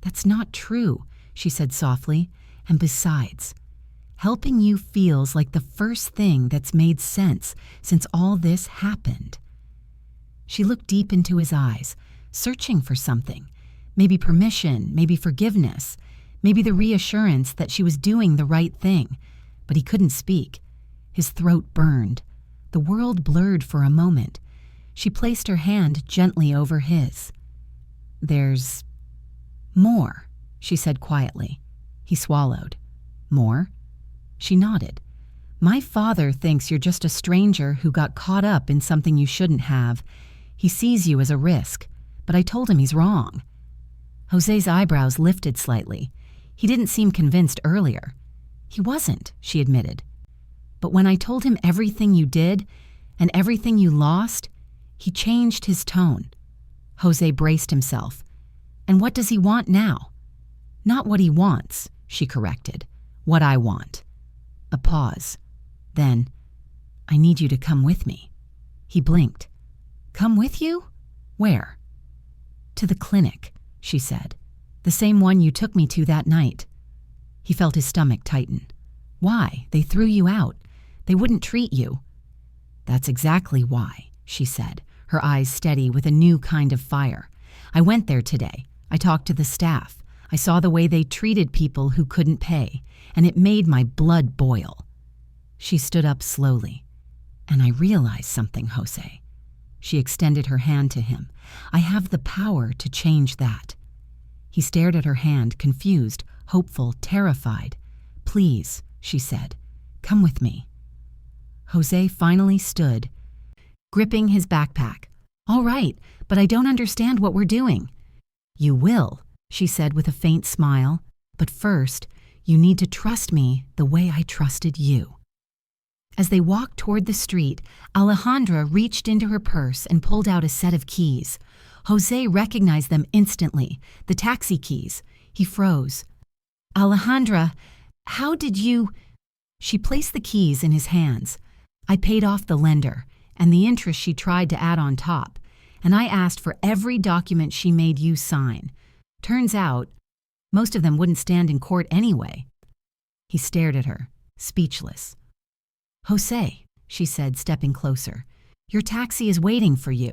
"That's not true," she said softly. "And besides, helping you feels like the first thing that's made sense since all this happened." She looked deep into his eyes, searching for something. Maybe permission, maybe forgiveness, maybe the reassurance that she was doing the right thing. But he couldn't speak. His throat burned. The world blurred for a moment. She placed her hand gently over his. "There's more," she said quietly. He swallowed. "More?" She nodded. "My father thinks you're just a stranger who got caught up in something you shouldn't have. He sees you as a risk, but I told him he's wrong." Jose's eyebrows lifted slightly. He didn't seem convinced earlier. "He wasn't," she admitted. "But when I told him everything you did and everything you lost, he changed his tone." Jose braced himself. "And what does he want now?" "Not what he wants," she corrected. "What I want." A pause. Then, "I need you to come with me." He blinked. "Come with you? Where?" "To the clinic," she said. "The same one you took me to that night." He felt his stomach tighten. "Why? They threw you out. They wouldn't treat you." "That's exactly why," she said, her eyes steady with a new kind of fire. "I went there today. I talked to the staff. I saw the way they treated people who couldn't pay, and it made my blood boil." She stood up slowly. "And I realized something, Jose. She extended her hand to him. "I have the power to change that." He stared at her hand, confused, hopeful, terrified. "Please," she said, "come with me." Jose finally stood, gripping his backpack. "All right, but I don't understand what we're doing." "You will," she said with a faint smile. "But first, you need to trust me the way I trusted you." As they walked toward the street, Alejandra reached into her purse and pulled out a set of keys. Jose recognized them instantly, the taxi keys. He froze. "Alejandra, how did you—" She placed the keys in his hands. "I paid off the lender, and the interest she tried to add on top, and I asked for every document she made you sign. Turns out, most of them wouldn't stand in court anyway." He stared at her, speechless. "Jose," she said, stepping closer, "your taxi is waiting for you."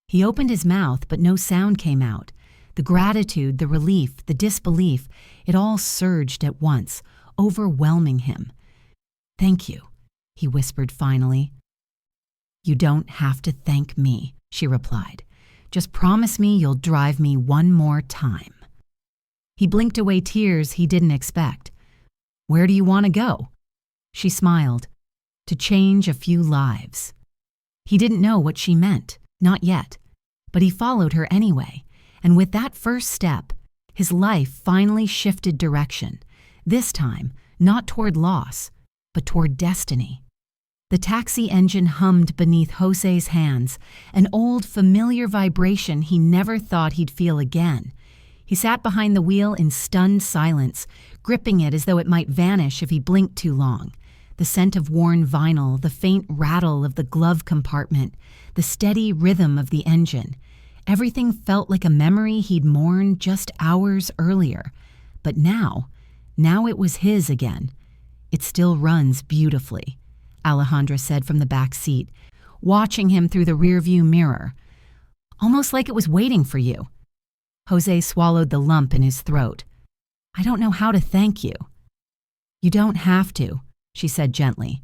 He opened his mouth, but no sound came out. The gratitude, the relief, the disbelief, it all surged at once, overwhelming him. "Thank you," he whispered finally. "You don't have to thank me," she replied. "Just promise me you'll drive me one more time." He blinked away tears he didn't expect. "Where do you want to go?" She smiled. "To change a few lives." He didn't know what she meant, not yet, but he followed her anyway, and with that first step, his life finally shifted direction, this time not toward loss, but toward destiny. The taxi engine hummed beneath Jose's hands, an old familiar vibration he never thought he'd feel again. He sat behind the wheel in stunned silence, gripping it as though it might vanish if he blinked too long. The scent of worn vinyl, the faint rattle of the glove compartment, the steady rhythm of the engine. Everything felt like a memory he'd mourned just hours earlier. But now it was his again. "It still runs beautifully," Alejandra said from the back seat, watching him through the rearview mirror. "Almost like it was waiting for you." Jose swallowed the lump in his throat. "I don't know how to thank you." "You don't have to," she said gently.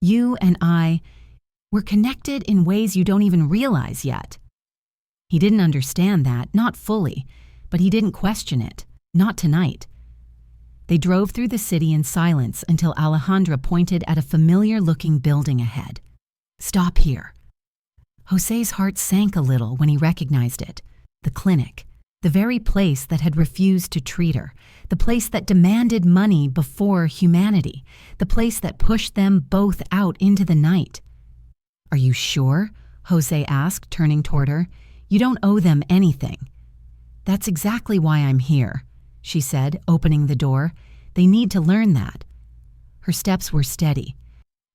"You and we're connected in ways you don't even realize yet." He didn't understand that, not fully, but he didn't question it, not tonight. They drove through the city in silence until Alejandra pointed at a familiar-looking building ahead. "Stop here." Jose's heart sank a little when he recognized it. The clinic. The very place that had refused to treat her. The place that demanded money before humanity. The place that pushed them both out into the night. "Are you sure?" Jose asked, turning toward her. "You don't owe them anything." "That's exactly why I'm here," she said, opening the door. "They need to learn that." Her steps were steady,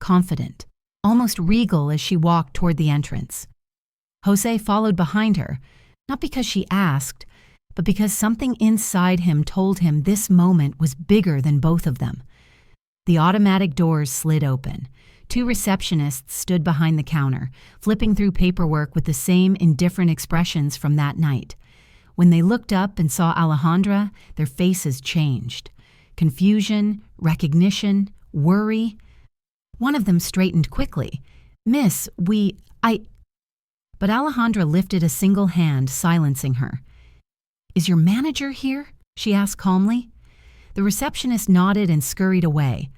confident, almost regal as she walked toward the entrance. Jose followed behind her, not because she asked, but because something inside him told him this moment was bigger than both of them. The automatic doors slid open. Two receptionists stood behind the counter, flipping through paperwork with the same indifferent expressions from that night. When they looked up and saw Alejandra, their faces changed. Confusion, recognition, worry. One of them straightened quickly. "Miss, But Alejandra lifted a single hand, silencing her. "Is your manager here?" she asked calmly. The receptionist nodded and scurried away.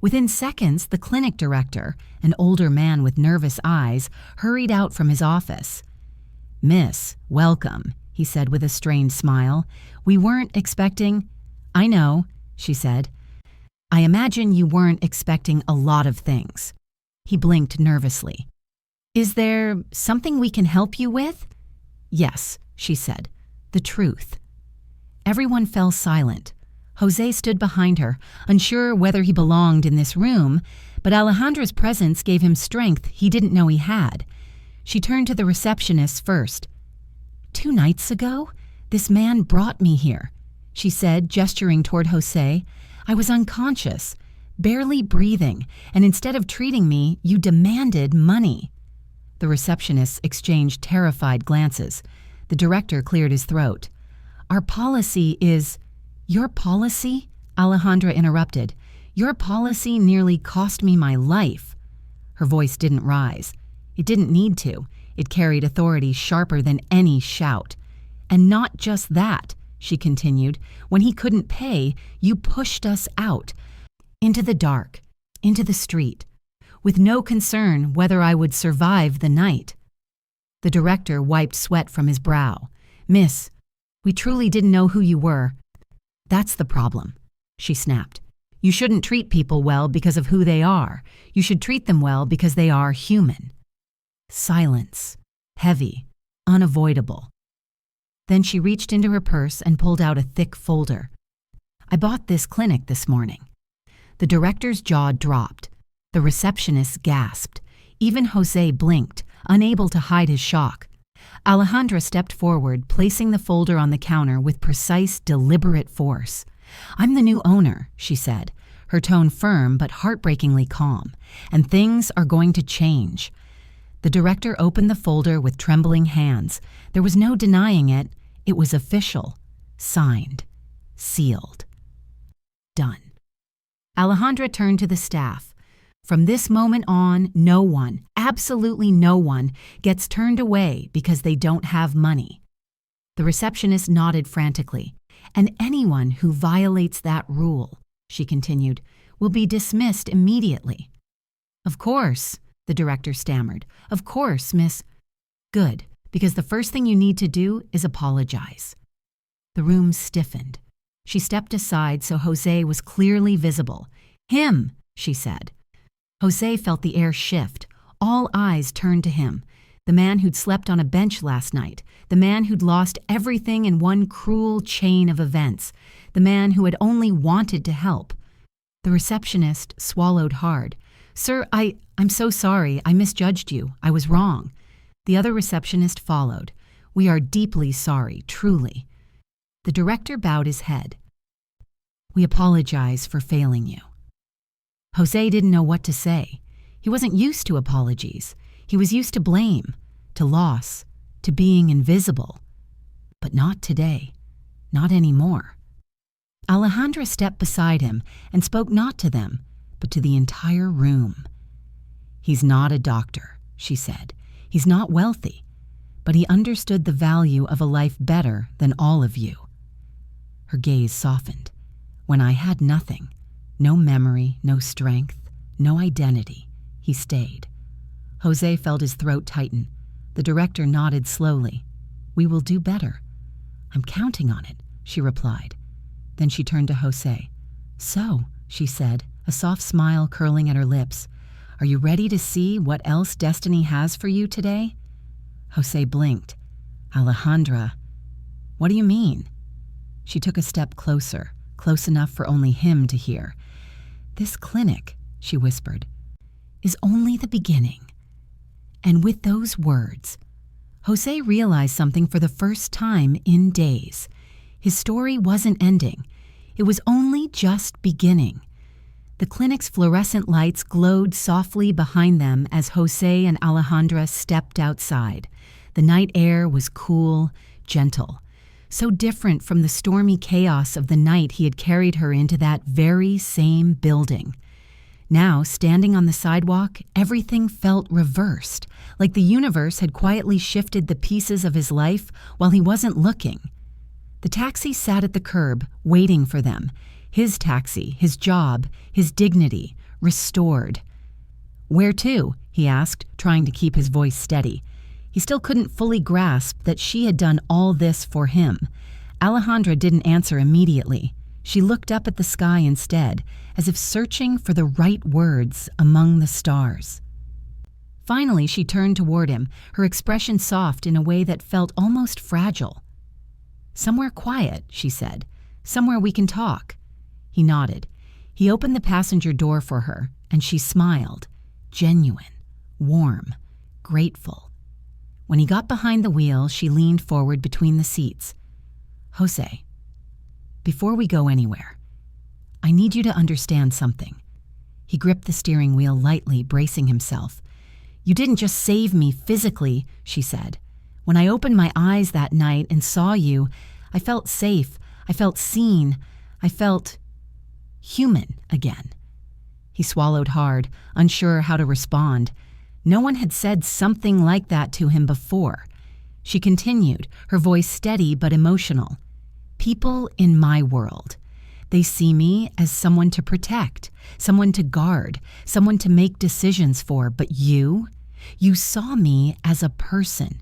Within seconds, the clinic director, an older man with nervous eyes, hurried out from his office. "Miss, welcome," he said with a strained smile. "We weren't expecting—" "I know," she said. "I imagine you weren't expecting a lot of things." He blinked nervously. "Is there something we can help you with?" "Yes," she said. "The truth." Everyone fell silent. Jose stood behind her, unsure whether he belonged in this room, but Alejandra's presence gave him strength he didn't know he had. She turned to the receptionist first. "2 nights ago, this man brought me here," she said, gesturing toward Jose. "I was unconscious, barely breathing, and instead of treating me, you demanded money." The receptionists exchanged terrified glances. The director cleared his throat. "Our policy is—" "Your policy?" Alejandra interrupted. "Your policy nearly cost me my life." Her voice didn't rise. It didn't need to. It carried authority sharper than any shout. And not just that, she continued. When he couldn't pay, you pushed us out, into the dark, into the street, with no concern whether I would survive the night. The director wiped sweat from his brow. Miss, we truly didn't know who you were. That's the problem, she snapped. You shouldn't treat people well because of who they are. You should treat them well because they are human. Silence, heavy, unavoidable. Then she reached into her purse and pulled out a thick folder. I bought this clinic this morning. The director's jaw dropped. The receptionist gasped. Even Jose blinked, unable to hide his shock. Alejandra stepped forward, placing the folder on the counter with precise, deliberate force. I'm the new owner, she said, her tone firm but heartbreakingly calm, and things are going to change. The director opened the folder with trembling hands. There was no denying it. It was official, signed, sealed. Done. Alejandra turned to the staff. From this moment on, no one, absolutely no one, gets turned away because they don't have money. The receptionist nodded frantically. And anyone who violates that rule, she continued, will be dismissed immediately. Of course, the director stammered. Of course, Miss. Good, because the first thing you need to do is apologize. The room stiffened. She stepped aside so Jose was clearly visible. Him, she said. Jose felt the air shift. All eyes turned to him. The man who'd slept on a bench last night. The man who'd lost everything in one cruel chain of events. The man who had only wanted to help. The receptionist swallowed hard. Sir, I'm so sorry. I misjudged you. I was wrong. The other receptionist followed. We are deeply sorry, truly. The director bowed his head. We apologize for failing you. Jose didn't know what to say. He wasn't used to apologies. He was used to blame, to loss, to being invisible. But not today. Not anymore. Alejandra stepped beside him and spoke not to them, but to the entire room. He's not a doctor, she said. He's not wealthy, but he understood the value of a life better than all of you. Her gaze softened. When I had nothing, no memory, no strength, no identity, he stayed. Jose felt his throat tighten. The director nodded slowly. We will do better. I'm counting on it, she replied. Then she turned to Jose. So, she said, a soft smile curling at her lips, are you ready to see what else destiny has for you today? Jose blinked. Alejandra, what do you mean? She took a step closer, close enough for only him to hear. This clinic, she whispered, is only the beginning. And with those words, Jose realized something for the first time in days. His story wasn't ending. It was only just beginning. The clinic's fluorescent lights glowed softly behind them as Jose and Alejandra stepped outside. The night air was cool, gentle, so different from the stormy chaos of the night he had carried her into that very same building. Now, standing on the sidewalk, everything felt reversed, like the universe had quietly shifted the pieces of his life while he wasn't looking. The taxi sat at the curb, waiting for them. His taxi, his job, his dignity, restored. Where to? He asked, trying to keep his voice steady. He still couldn't fully grasp that she had done all this for him. Alejandra didn't answer immediately. She looked up at the sky instead, as if searching for the right words among the stars. Finally, she turned toward him, her expression soft in a way that felt almost fragile. Somewhere quiet, she said. Somewhere we can talk. He nodded. He opened the passenger door for her, and she smiled, genuine, warm, grateful. When he got behind the wheel, she leaned forward between the seats. Jose, before we go anywhere, I need you to understand something. He gripped the steering wheel lightly, bracing himself. You didn't just save me physically, she said. When I opened my eyes that night and saw you, I felt safe. I felt seen. I felt human again. He swallowed hard, unsure how to respond. No one had said something like that to him before. She continued, her voice steady but emotional. People in my world. They see me as someone to protect, someone to guard, someone to make decisions for. But you saw me as a person.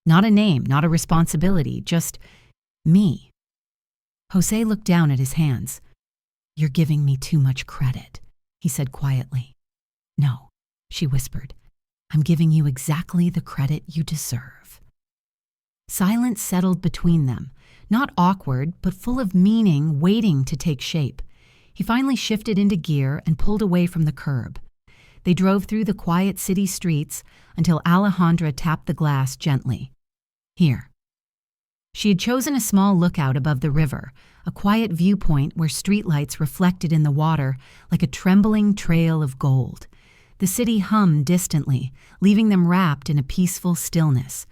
Not a name, not a responsibility, just me. Jose looked down at his hands. You're giving me too much credit, he said quietly. No, she whispered. I'm giving you exactly the credit you deserve. Silence settled between them, not awkward, but full of meaning waiting to take shape. He finally shifted into gear and pulled away from the curb. They drove through the quiet city streets until Alejandra tapped the glass gently. Here. She had chosen a small lookout above the river, a quiet viewpoint where streetlights reflected in the water like a trembling trail of gold. The city hummed distantly, leaving them wrapped in a peaceful stillness.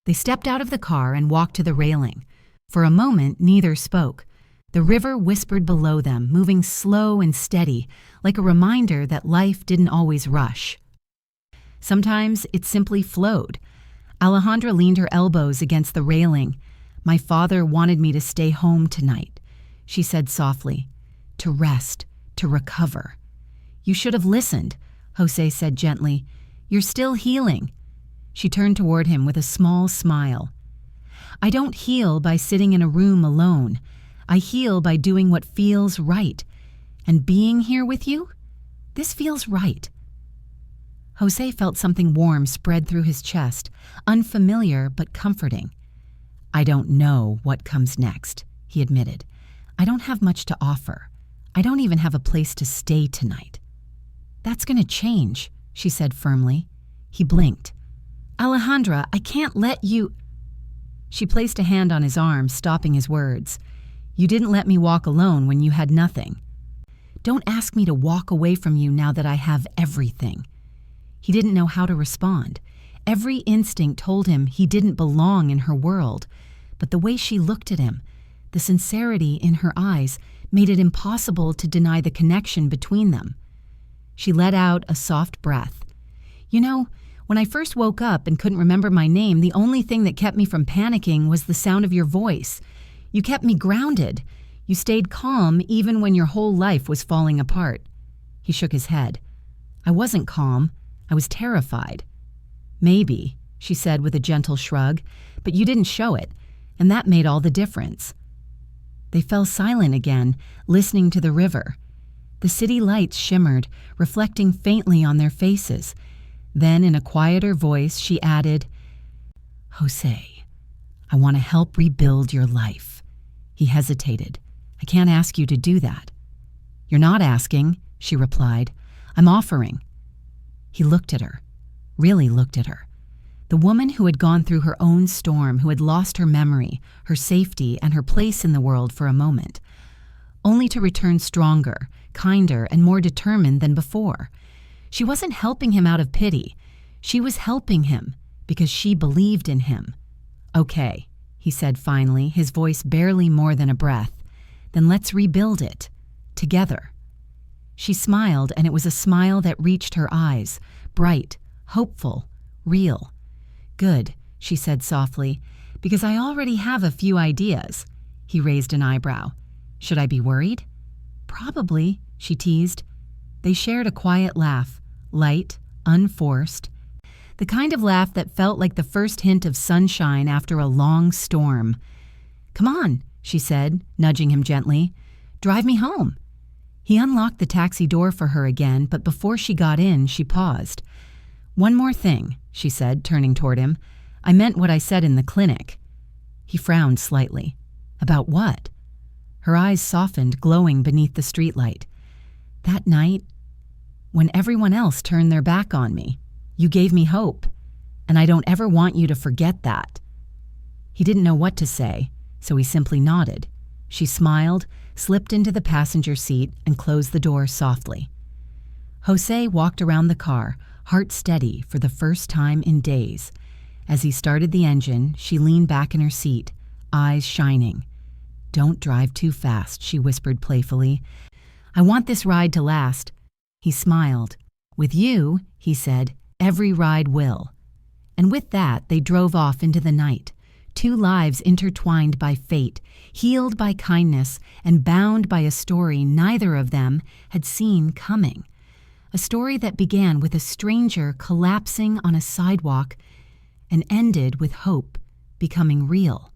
They stepped out of the car and walked to the railing. For a moment, neither spoke. The river whispered below them, moving slow and steady, like a reminder that life didn't always rush. Sometimes it simply flowed. Alejandra leaned her elbows against the railing. My father wanted me to stay home tonight, she said softly. To rest, to recover. You should have listened, Jose said gently. You're still healing. She turned toward him with a small smile. I don't heal by sitting in a room alone. I heal by doing what feels right. And being here with you? This feels right. Jose felt something warm spread through his chest, unfamiliar but comforting. I don't know what comes next, he admitted. I don't have much to offer. I don't even have a place to stay tonight. That's going to change, she said firmly. He blinked. Alejandra, I can't let you... She placed a hand on his arm, stopping his words. You didn't let me walk alone when you had nothing. Don't ask me to walk away from you now that I have everything. He didn't know how to respond. Every instinct told him he didn't belong in her world, but the way she looked at him, the sincerity in her eyes, made it impossible to deny the connection between them. She let out a soft breath. You know, when I first woke up and couldn't remember my name, the only thing that kept me from panicking was the sound of your voice. You kept me grounded. You stayed calm even when your whole life was falling apart. He shook his head. I wasn't calm. I was terrified. Maybe, she said with a gentle shrug, but you didn't show it, and that made all the difference. They fell silent again, listening to the river. The city lights shimmered, reflecting faintly on their faces. Then, in a quieter voice, she added, Jose, I want to help rebuild your life. He hesitated. I can't ask you to do that. You're not asking, she replied. I'm offering. He looked at her, really looked at her. The woman who had gone through her own storm, who had lost her memory, her safety, and her place in the world for a moment, only to return stronger, kinder, and more determined than before. She wasn't helping him out of pity. She was helping him because she believed in him. Okay, he said finally, his voice barely more than a breath. Then let's rebuild it, together. She smiled, and it was a smile that reached her eyes, bright, hopeful, real. Good, she said softly, because I already have a few ideas. He raised an eyebrow. Should I be worried? Probably, she teased. They shared a quiet laugh, light, unforced, the kind of laugh that felt like the first hint of sunshine after a long storm. Come on, she said, nudging him gently. Drive me home. He unlocked the taxi door for her again, but before she got in, she paused. One more thing, she said, turning toward him. I meant what I said in the clinic. He frowned slightly. About what? Her eyes softened, glowing beneath the streetlight. That night, when everyone else turned their back on me, you gave me hope, and I don't ever want you to forget that. He didn't know what to say, so he simply nodded. She smiled, slipped into the passenger seat, and closed the door softly. Jose walked around the car, heart steady for the first time in days. As he started the engine, she leaned back in her seat, eyes shining. Don't drive too fast, she whispered playfully. I want this ride to last. He smiled. With you, he said, Every ride will. And with that, they drove off into the night, two lives intertwined by fate, healed by kindness, and bound by a story neither of them had seen coming. A story that began with a stranger collapsing on a sidewalk and ended with hope becoming real.